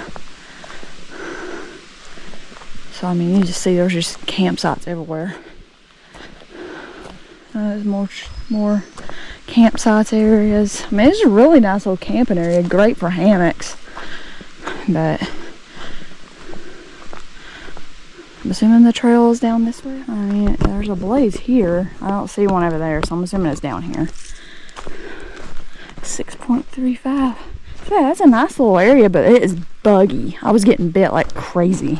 So I mean, you just see there's just campsites everywhere. There's more campsites areas. I mean, it's a really nice little camping area, great for hammocks. But I'm assuming the trail is down this way. I mean, there's a blaze here. I don't see one over there, so I'm assuming it's down here. 6.35. Yeah, that's a nice little area, but it is buggy. I was getting bit like crazy.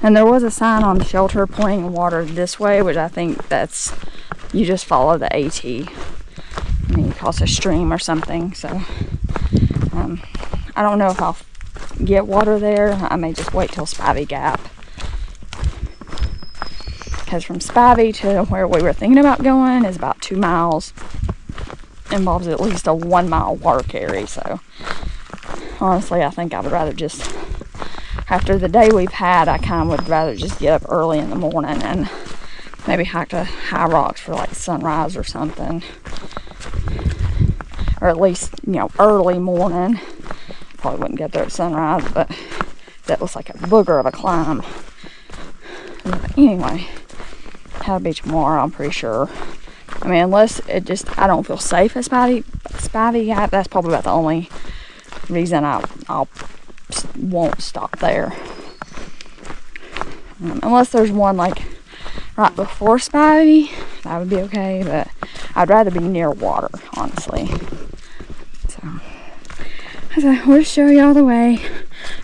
And there was a sign on the shelter pointing water this way, which I think that's, you just follow the AT. I mean, you cross a stream or something. So I don't know if I'll get water there. I may just wait till Spivey Gap. Because from Spivey to where we were thinking about going is about 2 miles. Involves at least a 1 mile water carry. So honestly, I think I would rather just, after the day we've had, I kind of would rather just get up early in the morning and maybe hike to High Rocks for like sunrise or something. Or at least, you know, early morning. Probably wouldn't get there at sunrise, but that looks like a booger of a climb. But anyway, have a beach tomorrow, I'm pretty sure. I mean, unless it just, I don't feel safe at Spivey Gap, that's probably about the only reason I'll won't stop there. Unless there's one like right before Spivey, that would be okay, but I'd rather be near water, honestly. So we'll just show y'all the way.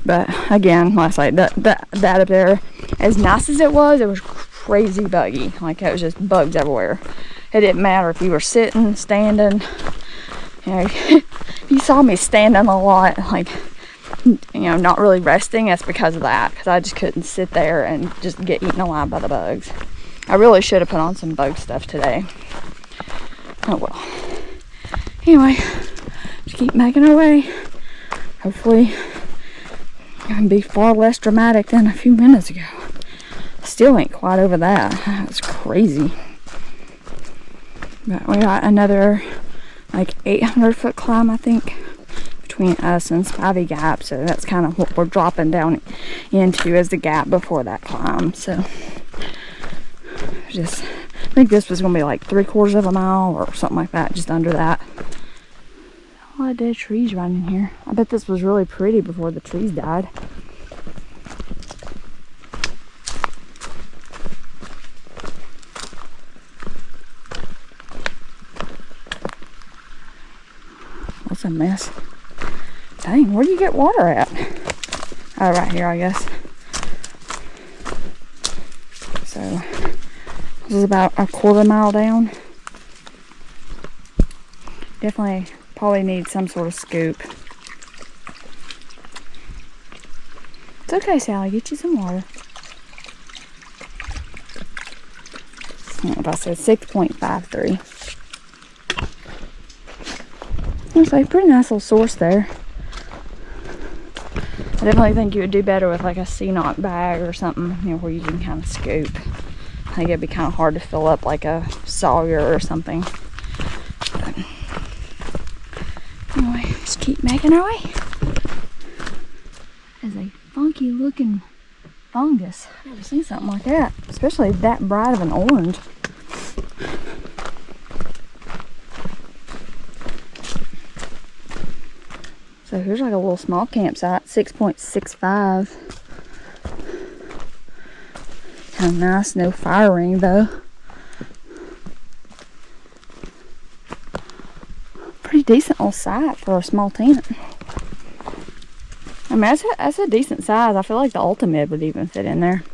But again, like I say, that up there, as nice as it was crazy buggy. Like, it was just bugs everywhere. It didn't matter if you were sitting, standing. You know, you saw me standing a lot, like, you know, not really resting. That's because of that, because I just couldn't sit there and just get eaten alive by the bugs. I really should have put on some bug stuff today. Oh well. Anyway, just keep making our way. Hopefully it can be far less dramatic than a few minutes ago. Still ain't quite over that. That was crazy. But we got another like 800-foot climb, I think, between us and Spivey Gap. So that's kind of what we're dropping down into, as the gap before that climb. So just, I think this was going to be like 3/4 of a mile or something like that, just under that. A lot of dead trees right in here. I bet this was really pretty before the trees died. What's a mess? Dang, where do you get water at? Oh, right here, I guess. So, this is about a 1/4 mile down. Definitely probably need some sort of scoop. It's okay, Sally. Get you some water. What I said, 6.53. It's like a pretty nice little source there. I definitely think you would do better with like a C-knot bag or something, you know, where you can kind of scoop. I think it'd be kind of hard to fill up like a Sawyer or something. But anyway, just keep making our way. There's a funky looking fungus. I've never seen something like that, especially that bright of an orange. So here's like a little small campsite, 6.65. Kind of nice, no fire ring though. Pretty decent little site for a small tent. I mean, that's a decent size. I feel like the Ultimate would even fit in there.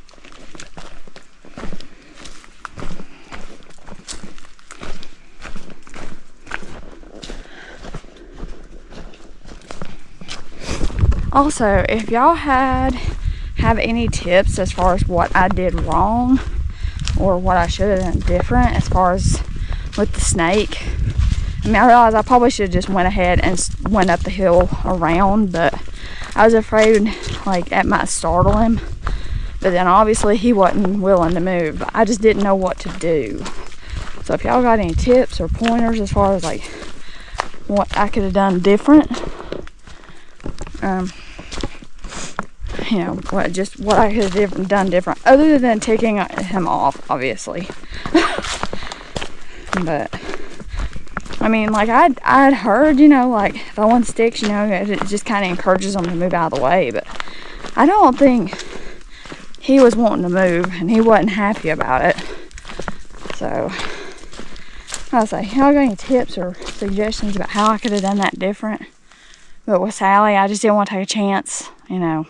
Also, if y'all have any tips as far as what I did wrong or what I should have done different as far as with the snake. I mean, I realized I probably should have just went ahead and went up the hill around, but I was afraid like it might startle him. But then obviously he wasn't willing to move. I just didn't know what to do. So if y'all got any tips or pointers as far as like what I could have done different, you know, what I could have done different, other than taking him off, obviously. But I mean, like I'd heard, you know, like throwing sticks, you know, it just kind of encourages them to move out of the way. But I don't think he was wanting to move, and he wasn't happy about it. So I was like, y'all got any tips or suggestions about how I could have done that different? But with Sally, I just didn't want to take a chance, you know.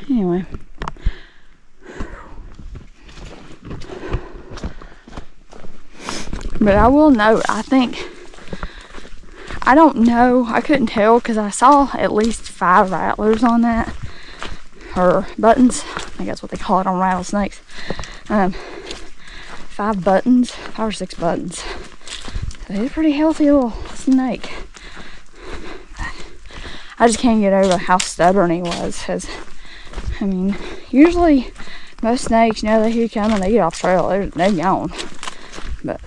Anyway. But I will note, I don't know, I couldn't tell because I saw at least 5 rattlers on that. Or buttons. I think that's what they call it on rattlesnakes. 5 buttons, 5 or 6 buttons. So he's a pretty healthy little snake. I just can't get over how stubborn he was, because, I mean, usually most snakes, you know, they hear you coming, they get off trail, they're gone. But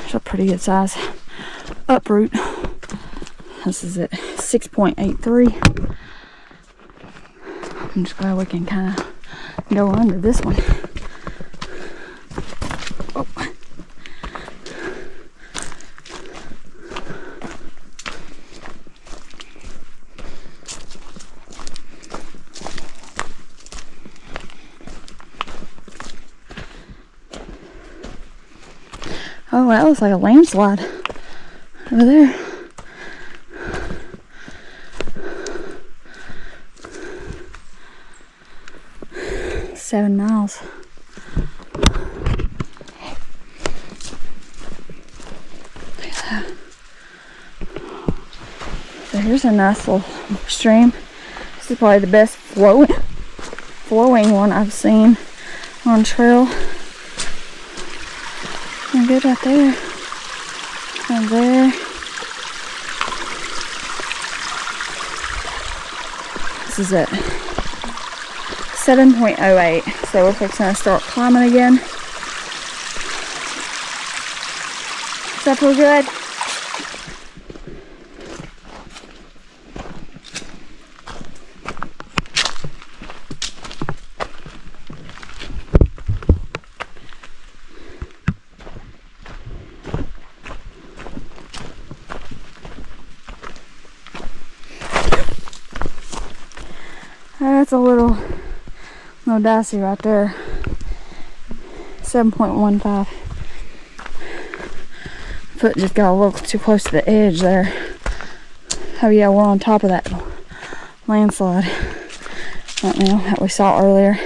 it's a pretty good size uproot. This is at 6.83. I'm just glad we can kind of go under this one. Oh. Oh, that looks like a landslide over there. Seven miles. Look at that. So here's a nice little stream. This is probably the best flowing one I've seen on trail. And good right there. And there. This is it. 7.08. So we're fixing to start climbing again. Does that feel good? That's a little dicey right there. 7.15. Foot just got a little too close to the edge there. Oh yeah, we're on top of that landslide right now that we saw earlier.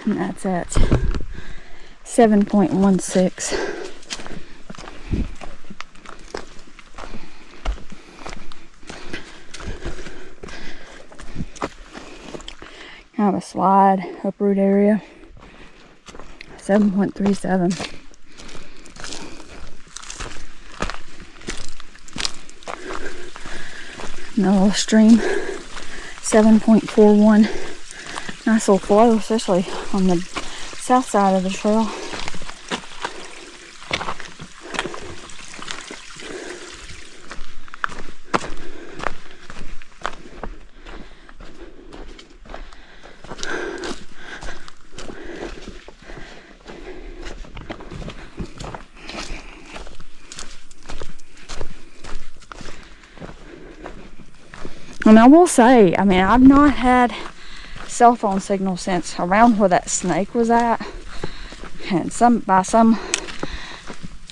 And that's at 7.16. Kind of a slide uproot area. 7.37. Another little stream. 7.41. Nice little flow, especially on the south side of the trail. And I will say, I mean, I've not had cell phone signal since around where that snake was at. And by some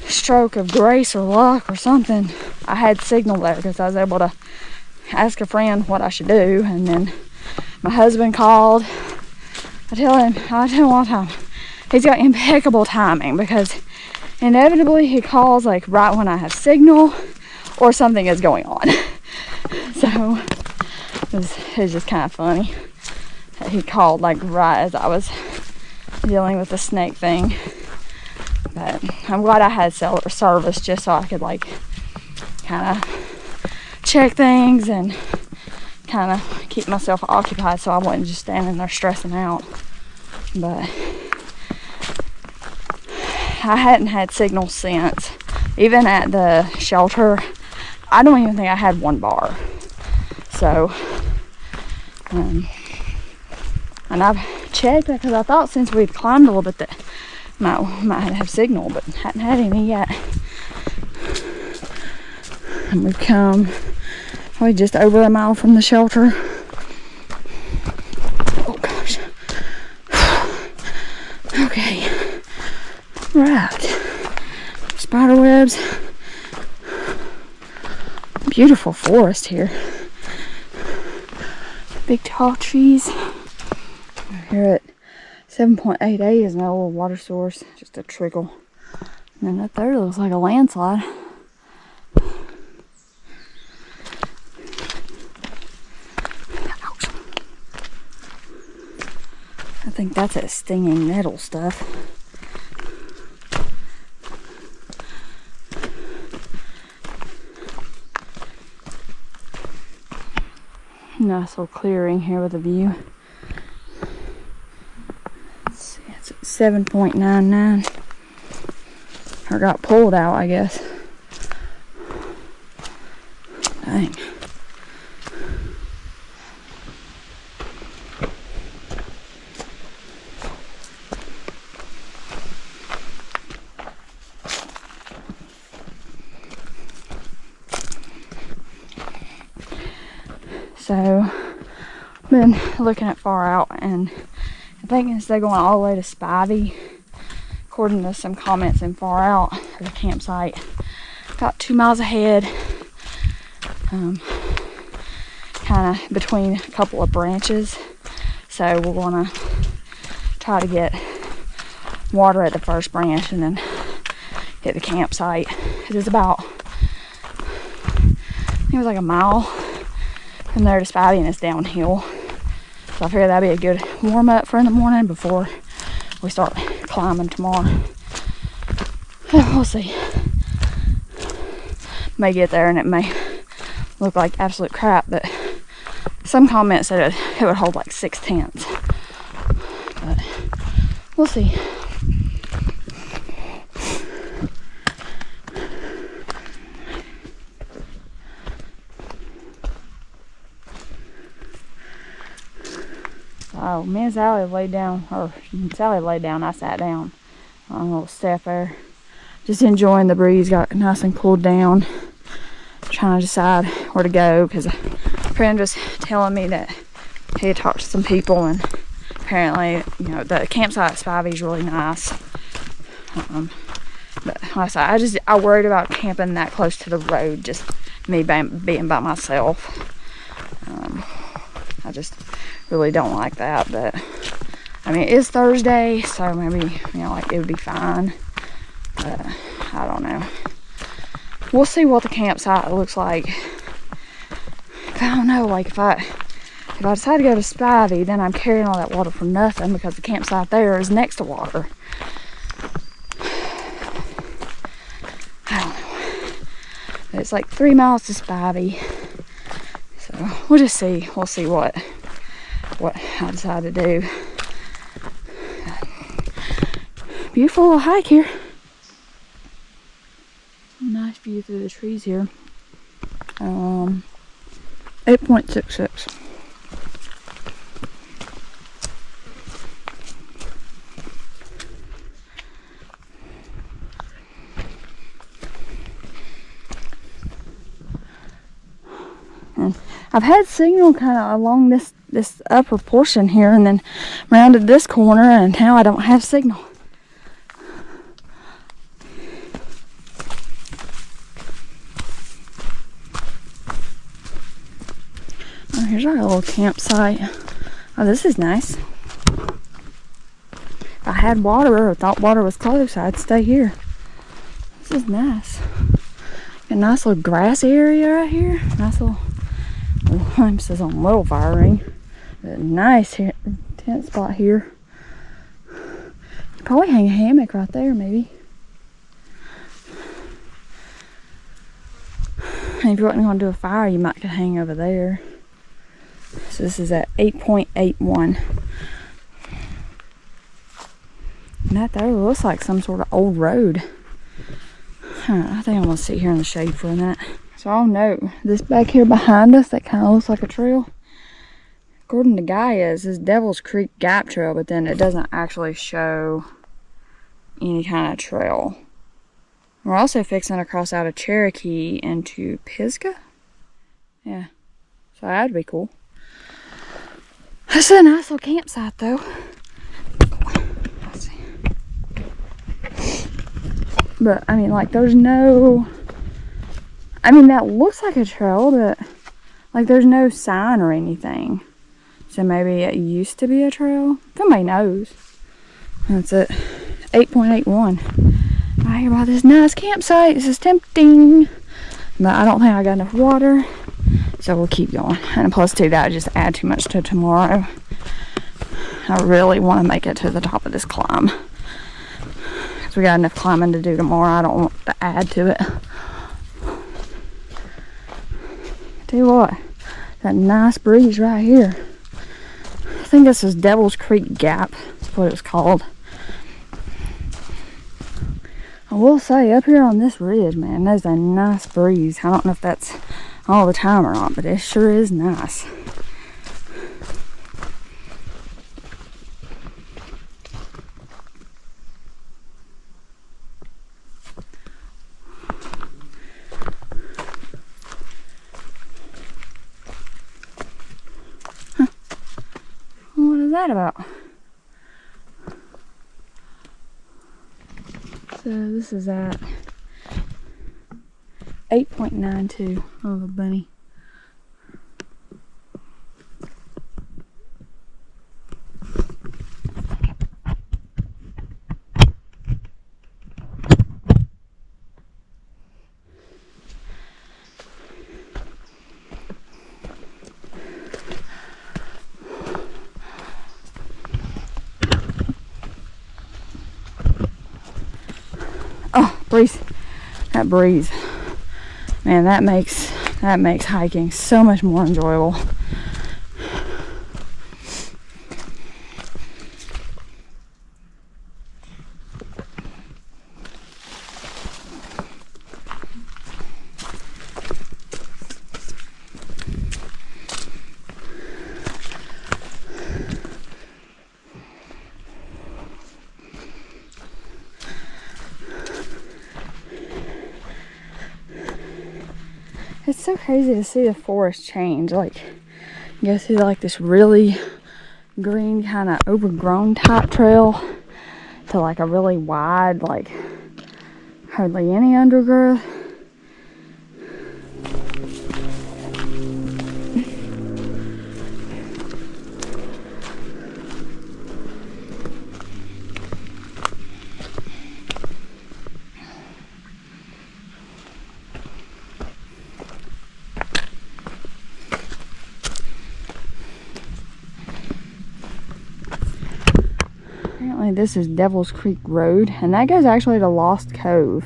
stroke of grace or luck or something, I had signal there because I was able to ask a friend what I should do. And then my husband called. I tell him all the time, he's got impeccable timing because inevitably he calls like right when I have signal or something is going on. So it's just kind of funny that he called like right as I was dealing with the snake thing. But I'm glad I had cell service just so I could like kind of check things and kind of keep myself occupied so I wasn't just standing there stressing out. But I hadn't had signal since. Even at the shelter, I don't even think I had one bar. So, and I've checked because I thought since we'd climbed a little bit that might have signal, but hadn't had any yet. And we've come probably just over a mile from the shelter. Oh gosh. Okay. Right. Spider webs. Beautiful forest here. Big tall trees. Here at 7.88 is no little water source, just a trickle. And then up there looks like a landslide. Ouch. I think that's that stinging nettle stuff. Nice little clearing here with a view. Let's see, it's at 7.99. Or got pulled out, I guess. Dang. So, been looking at far out, and I think instead of going all the way to Spivey, according to some comments in far out, the campsite about 2 miles ahead, kind of between a couple of branches. So we're gonna try to get water at the first branch and then hit the campsite. It is about, I think it was like a mile from there to Spivey, and it's downhill. So I figured that'd be a good warm up for in the morning before we start climbing tomorrow. We'll see. May get there and it may look like absolute crap, but some comments said it would hold like 6 tents. But we'll see. So me and Sally laid down, or Sally laid down, I sat down on a little step there. Just enjoying the breeze, got nice and cooled down. Trying to decide where to go, because a friend was telling me that he had talked to some people, and apparently, you know, the campsite at Spivey is really nice. But like I said, I worried about camping that close to the road, just me being by myself. I just really don't like that, but I mean, it is Thursday, so maybe, you know, like it would be fine, but I don't know. We'll see what the campsite looks like. I don't know, like if I decide to go to Spivey, then I'm carrying all that water for nothing, because the campsite there is next to water. I don't know. But it's like 3 miles to Spivey. So we'll just see. We'll see what I decide to do. Beautiful little hike here. Nice view through the trees here. 8.66. And I've had signal kind of along this upper portion here, and then rounded this corner, and now I don't have signal. Oh, here's our little campsite. Oh, this is nice. If I had water or thought water was close, I'd stay here. This is nice. A nice little grassy area right here. Nice little, it says on little fire ring. A nice tent spot here. Probably hang a hammock right there, maybe. And if you wasn't going to do a fire, you might could hang over there. So this is at 8.81. And that there looks like some sort of old road. I think I'm going to sit here in the shade for a minute. So I'll note, this back here behind us, that kind of looks like a trail. According to Gaia's, this Devil's Creek Gap Trail, but then it doesn't actually show any kind of trail. We're also fixing to cross out of Cherokee into Pisgah. Yeah, so that'd be cool. This is a nice little campsite, though. Let's see. But, I mean, like, there's no... I mean, that looks like a trail, but, like, there's no sign or anything. So maybe it used to be a trail. Somebody knows. That's it. 8.81. I hear about this nice campsite. This is tempting. But I don't think I got enough water. So we'll keep going. And plus, too, that would just add too much to tomorrow. I really want to make it to the top of this climb. Because we got enough climbing to do tomorrow. I don't want to add to it. Tell you what, that nice breeze right here. I think this is Devil's Creek Gap. That's what it was called. I will say, up here on this ridge, man, there's a nice breeze. I don't know if that's all the time or not, but it sure is nice. that about? So this is at 8.92 of a bunny. Oh, breeze. That breeze. Man, that makes hiking so much more enjoyable. It's so crazy to see the forest change. Like, you go through like this really green kind of overgrown type trail to like a really wide, like hardly any undergrowth. Apparently this is Devil's Creek Road, and that goes actually to Lost Cove.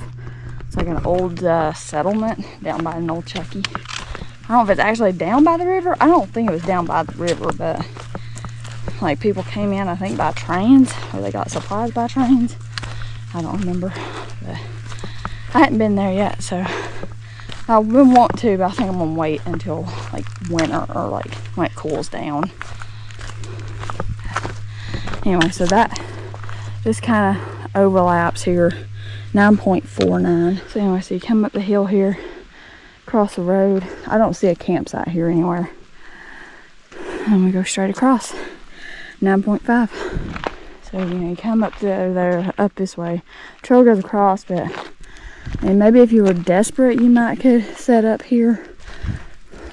It's like an old settlement down by Nolichucky. I don't know if it's actually down by the river. I don't think it was down by the river, but like people came in, I think, by trains, or they got supplies by trains. I don't remember, but I hadn't been there yet, so I would want to, but I think I'm gonna wait until like winter or like when it cools down. Anyway, so this kind of overlaps here, 9.49. So anyway, so you come up the hill here, across the road. I don't see a campsite here anywhere. And we go straight across, 9.5. So, you know, you come up there, up this way. Trail goes across, but and maybe if you were desperate, you might could set up here.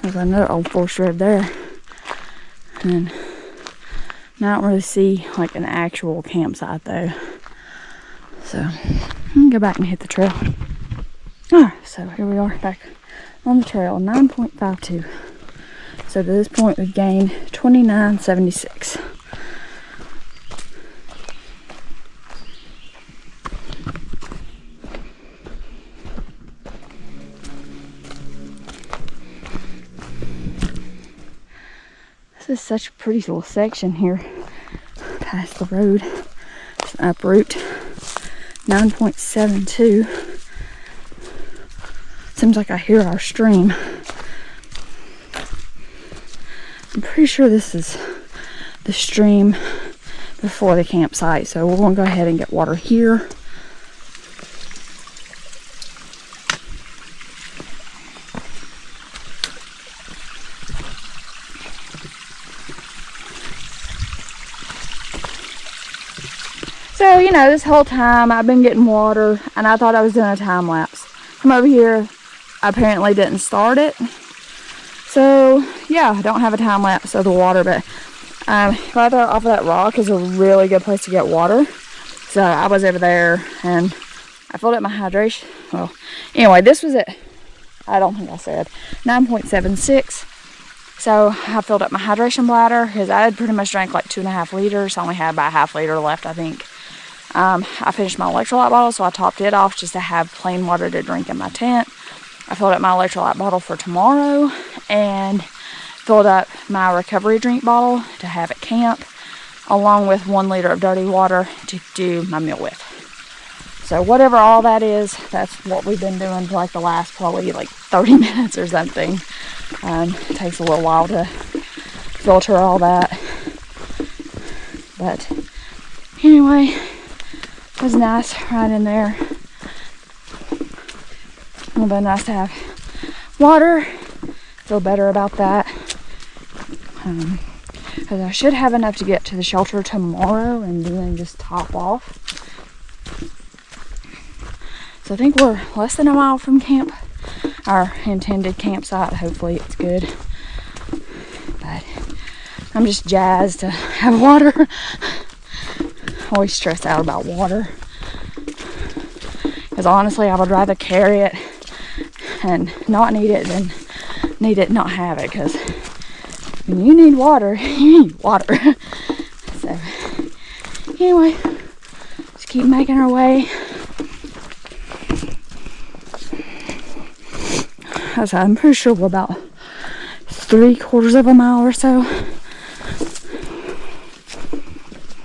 There's another old forest road there. And I don't really see like an actual campsite though. So I'm gonna go back and hit the trail. Alright, so here we are back on the trail, 9.52. So to this point we've gained 29.76. This is such a pretty little section here past the road. It's an uproot, 9.72. Seems like I hear our stream. I'm pretty sure this is the stream before the campsite, so we're going to go ahead and get water here. So, you know, this whole time I've been getting water, and I thought I was doing a time lapse. Come over here, I apparently didn't start it. So, yeah, I don't have a time lapse of the water, but right there off of that rock is a really good place to get water. So I was over there, and I filled up my hydration. Well, anyway, this was it. I don't think I said 9.76. So I filled up my hydration bladder because I had pretty much drank like 2.5 liters. I only had about ½ liter left, I think. I finished my electrolyte bottle, so I topped it off just to have plain water to drink in my tent. I filled up my electrolyte bottle for tomorrow and filled up my recovery drink bottle to have at camp, along with 1 liter of dirty water to do my meal with. So whatever all that is, that's what we've been doing for like the last probably like 30 minutes or something. It takes a little while to filter all that. But anyway, it was nice right in there. It'll be nice to have water. Feel better about that. because I should have enough to get to the shelter tomorrow and then just top off. So I think we're less than a mile from camp, our intended campsite. Hopefully it's good. But I'm just jazzed to have water. Always stressed out about water. Because honestly, I would rather carry it and not need it than need it and not have it. Because when you need water, you need water. So anyway, just keep making our way. So I'm pretty sure we're about 3/4 of a mile or so.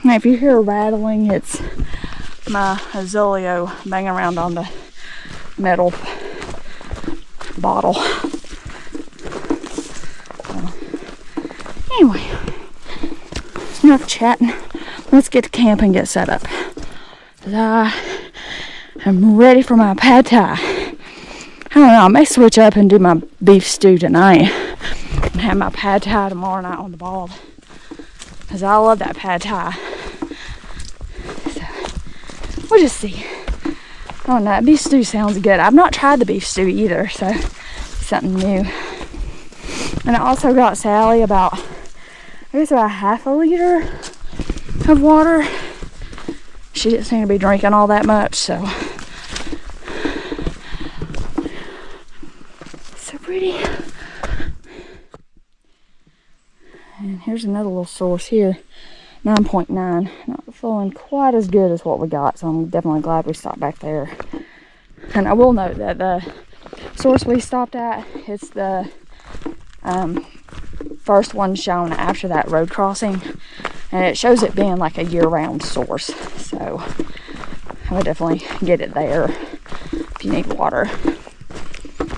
Now if you hear rattling, it's my Azoleo banging around on the metal bottle. Anyway, enough chatting. Let's get to camp and get set up. I am ready for my pad thai. I don't know, I may switch up and do my beef stew tonight and have my pad thai tomorrow night on the bald, because I love that pad thai. So we'll just see. I don't know, beef stew sounds good. I've not tried the beef stew either, so something new. And I also got Sally about, I guess about half a liter of water. She didn't seem to be drinking all that much, so. So pretty. And here's another little source here, 9.9. Not flowing quite as good as what we got, so I'm definitely glad we stopped back there. And I will note that the source we stopped at, it's the first one shown after that road crossing, and it shows it being like a year-round source, so I would definitely get it there if you need water.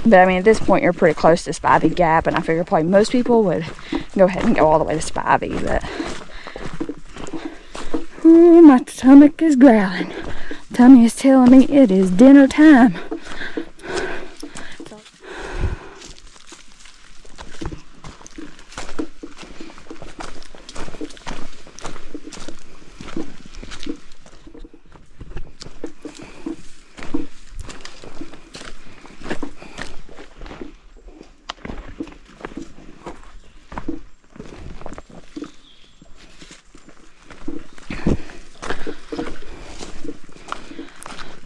But I mean, at this point you're pretty close to Spivey Gap, and I figure probably most people would go ahead and go all the way to Spivey. But ooh, my stomach is growling. Tummy is telling me it is dinner time.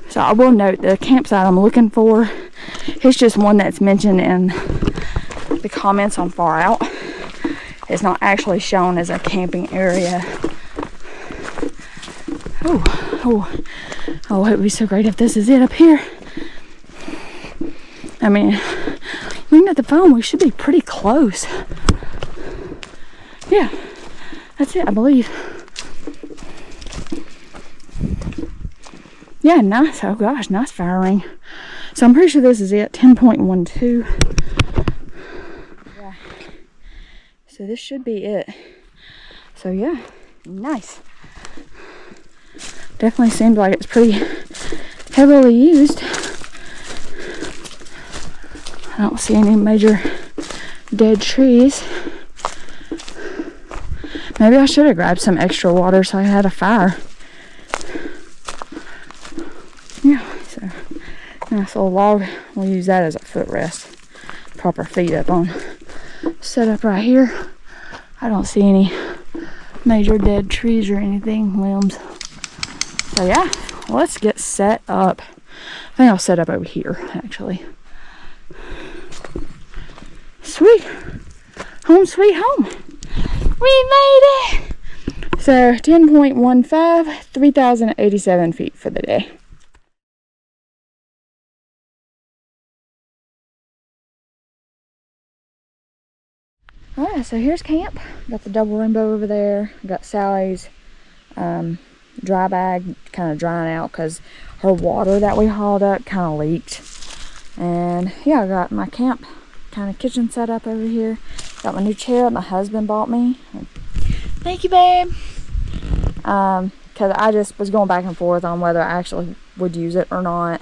So I will note the campsite I'm looking for, it's just one that's mentioned in the comments on Far Out. It's not actually shown as a camping area. Oh, it would be so great if this is it up here. I mean, looking at the phone, we should be pretty close. Yeah, that's it, I believe. Yeah, nice. Oh gosh, nice fire ring. So I'm pretty sure this is it. 10.12. Yeah. So this should be it. So yeah, nice. Definitely seems like it's pretty heavily used. I don't see any major dead trees. Maybe I should have grabbed some extra water so I had a fire. Yeah, so nice little log. We'll use that as a footrest. Prop our feet up on. Set up right here. I don't see any major dead trees or anything, limbs. So yeah, let's get set up. I think I'll set up over here, actually. Sweet. Home sweet home. We made it! So 10.15, 3,087 feet for the day. Alright, so here's camp. Got the double rainbow over there. Got Sally's dry bag kind of drying out because her water that we hauled up kind of leaked. And yeah, I got my camp kind of kitchen set up over here. Got my new chair that my husband bought me. Thank you, babe. Because I just was going back and forth on whether I actually would use it or not.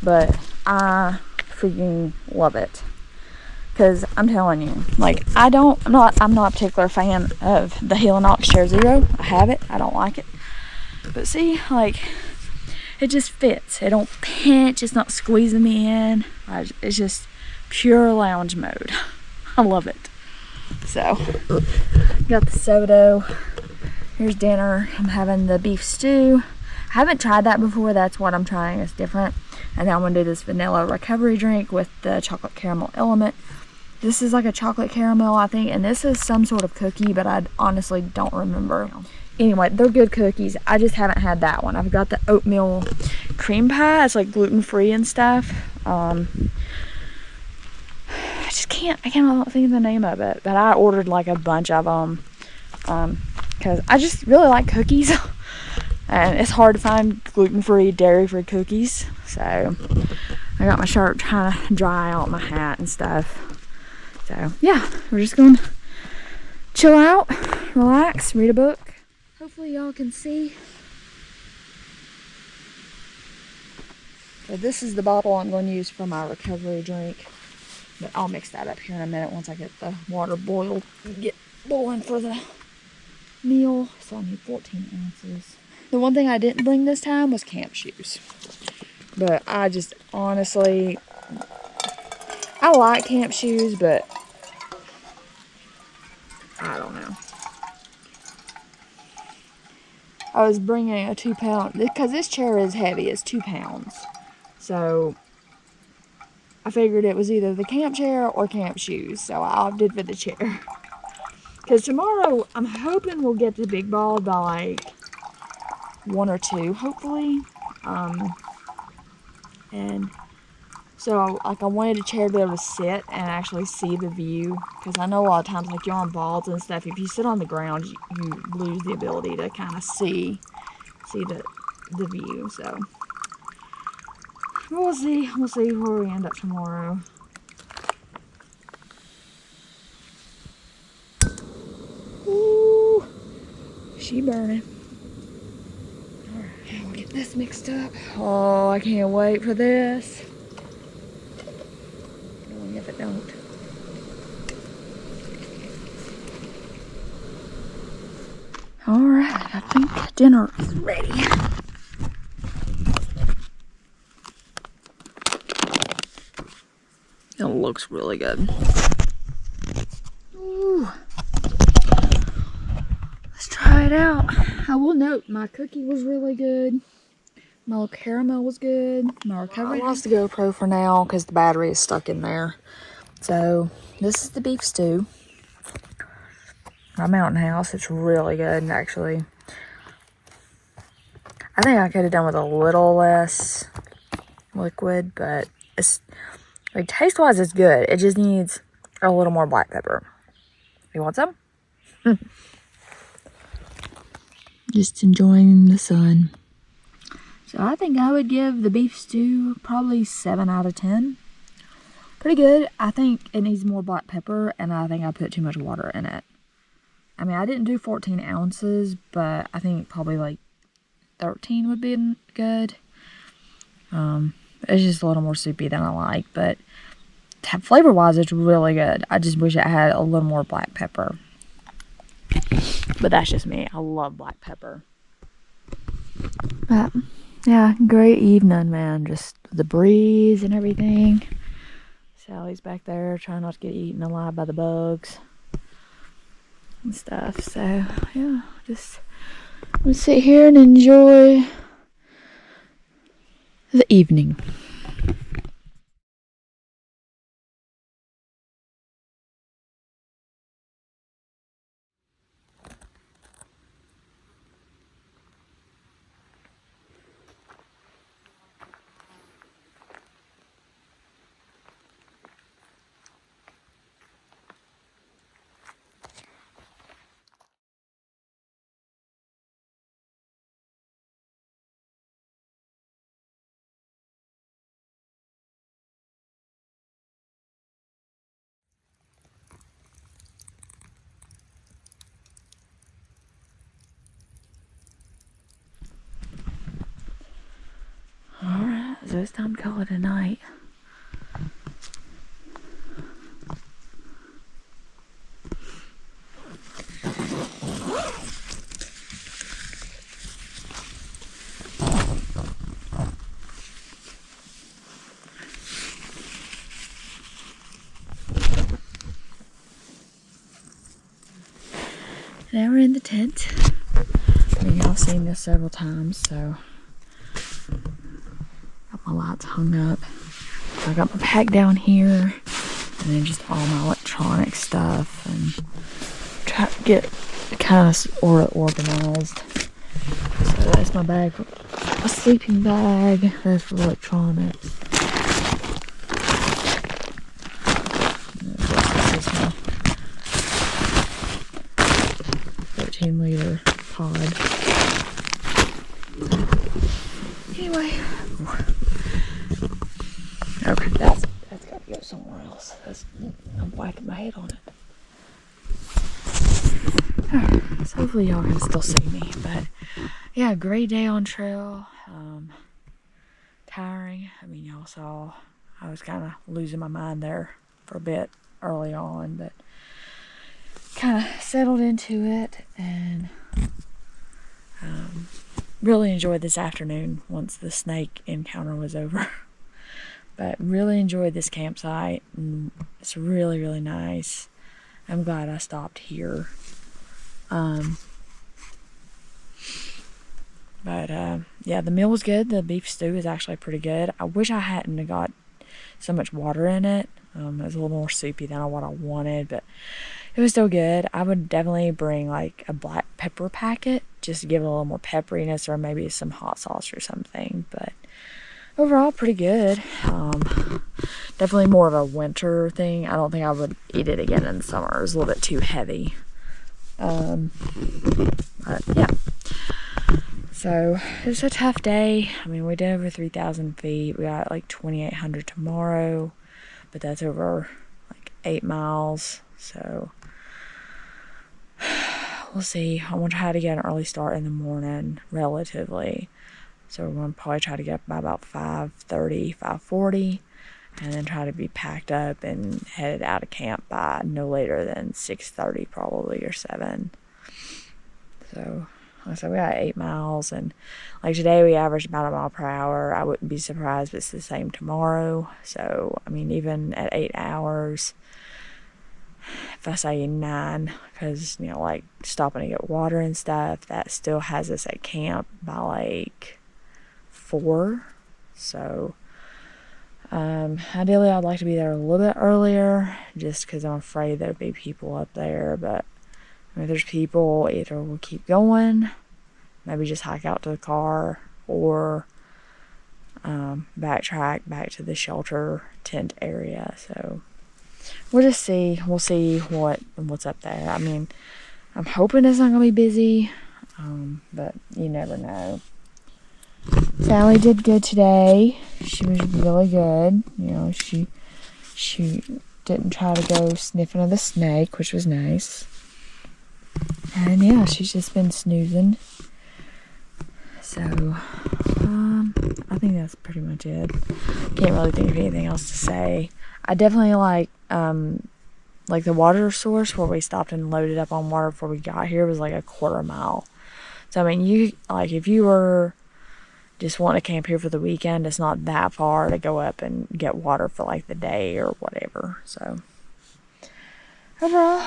But I freaking love it. Because I'm telling you, like, I'm not a particular fan of the Helene Chair Zero. I have it. I don't like it. But see, like, it just fits. It don't pinch. It's not squeezing me in. It's just pure lounge mode. I love it. So, got the soda. Here's dinner. I'm having the beef stew. I haven't tried that before. That's what I'm trying. It's different. And then I'm going to do this vanilla recovery drink with the chocolate caramel element. This is like a chocolate caramel, I think. And this is some sort of cookie, but I honestly don't remember. Anyway, they're good cookies. I just haven't had that one. I've got the oatmeal cream pie. It's like gluten-free and stuff. I can't think of the name of it. But I ordered like a bunch of them. Because I just really like cookies. And it's hard to find gluten-free, dairy-free cookies. So, I got my shirt trying to dry out, my hat and stuff. So, yeah, we're just going to chill out, relax, read a book. Hopefully y'all can see. So this is the bottle I'm going to use for my recovery drink. But I'll mix that up here in a minute once I get the water boiled. Get boiling for the meal. So I need 14 ounces. The one thing I didn't bring this time was camp shoes. But I just honestly, I like camp shoes, but I don't know. I was bringing a 2 pound, because this chair is heavy, it's 2 pounds. So I figured it was either the camp chair or camp shoes. So I opted for the chair. Because tomorrow, I'm hoping we'll get the big ball by like 1 or 2, hopefully. And so, like, I wanted a chair to be able to sit and actually see the view. Because I know a lot of times, like, you're on balls and stuff, if you sit on the ground, you lose the ability to kind of see the view. So, we'll see. We'll see where we end up tomorrow. Ooh, she burning. Alright, we'll get this mixed up. Oh, I can't wait for this. Knowing if it don't. Alright, I think dinner is ready. It looks really good. Ooh. Let's try it out. I will note my cookie was really good. My caramel was good. My recovery. I lost the GoPro for now because the battery is stuck in there. So this is the beef stew. My Mountain House. It's really good, actually. I think I could have done with a little less liquid, but it's like taste-wise, it's good. It just needs a little more black pepper. You want some? Just enjoying the sun. So I think I would give the beef stew probably 7 out of 10. Pretty good. I think it needs more black pepper, and I think I put too much water in it. I mean, I didn't do 14 ounces, but I think probably like 13 would be good. It's just a little more soupy than I like, but flavor-wise, it's really good. I just wish it had a little more black pepper. But that's just me. I love black pepper. But, yeah, great evening, man. Just the breeze and everything. Sally's back there trying not to get eaten alive by the bugs and stuff. So, yeah, just let's sit here and enjoy the evening. Alright, so it's time to call it a night. Now we're in the tent. I mean, y'all seen this several times, so got my lights hung up. I got my pack down here, and then just all my electronic stuff, and try to get kind of organized. So that's my bag, a sleeping bag. That's for electronics. This is my 13-liter pod. Anyway, okay, that's got to go somewhere else. I'm whacking my head on it. So hopefully y'all can still see me, but yeah, great day on trail. Tiring. I mean, y'all saw I was kind of losing my mind there for a bit early on, but kind of settled into it and really enjoyed this afternoon once the snake encounter was over. But really enjoyed this campsite, and it's really, really nice. I'm glad I stopped here. Yeah, the meal was good. The beef stew is actually pretty good. I wish I hadn't got so much water in it. It was a little more soupy than what I wanted, but it was still good. I would definitely bring like a black pepper packet just to give it a little more pepperiness, or maybe some hot sauce or something. But overall, pretty good. Definitely more of a winter thing. I don't think I would eat it again in the summer. It was a little bit too heavy. But yeah. So it was a tough day. I mean, we did over 3,000 feet. We got like 2,800 tomorrow, but that's over like 8 miles. So we'll see. I'm gonna try to get an early start in the morning, relatively. So we're gonna probably try to get up by about 5:30, 5:40, and then try to be packed up and headed out of camp by no later than 6:30, probably, or 7. So we got 8 miles, and like today we averaged about a mile per hour. I wouldn't be surprised if it's the same tomorrow. So I mean, even at 8 hours, if I say 9, because you know, like stopping to get water and stuff, that still has us at camp by like 4. So ideally I'd like to be there a little bit earlier, just because I'm afraid there'll be people up there. But if there's people, either we'll keep going, maybe just hike out to the car, or backtrack back to the shelter tent area. So we'll just see. We'll see what's up there. I mean, I'm hoping it's not gonna be busy, but you never know. Sally did good today. She was really good. You know, she didn't try to go sniffing of the snake, which was nice. And yeah, she's just been snoozing. So I think that's pretty much it. Can't really think of anything else to say. I definitely like the water source where we stopped and loaded up on water before we got here was like a 1/4 mile. So I mean, you like, if you were just wanting to camp here for the weekend, it's not that far to go up and get water for like the day or whatever. So overall,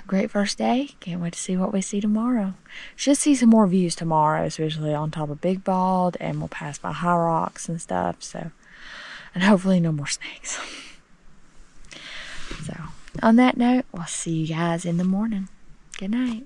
great first day. Can't wait to see what we see tomorrow. Should see some more views tomorrow, especially on top of Big Bald, and we'll pass by High Rocks and stuff. So, and hopefully no more snakes. So on that note, we'll see you guys in the morning. Good night.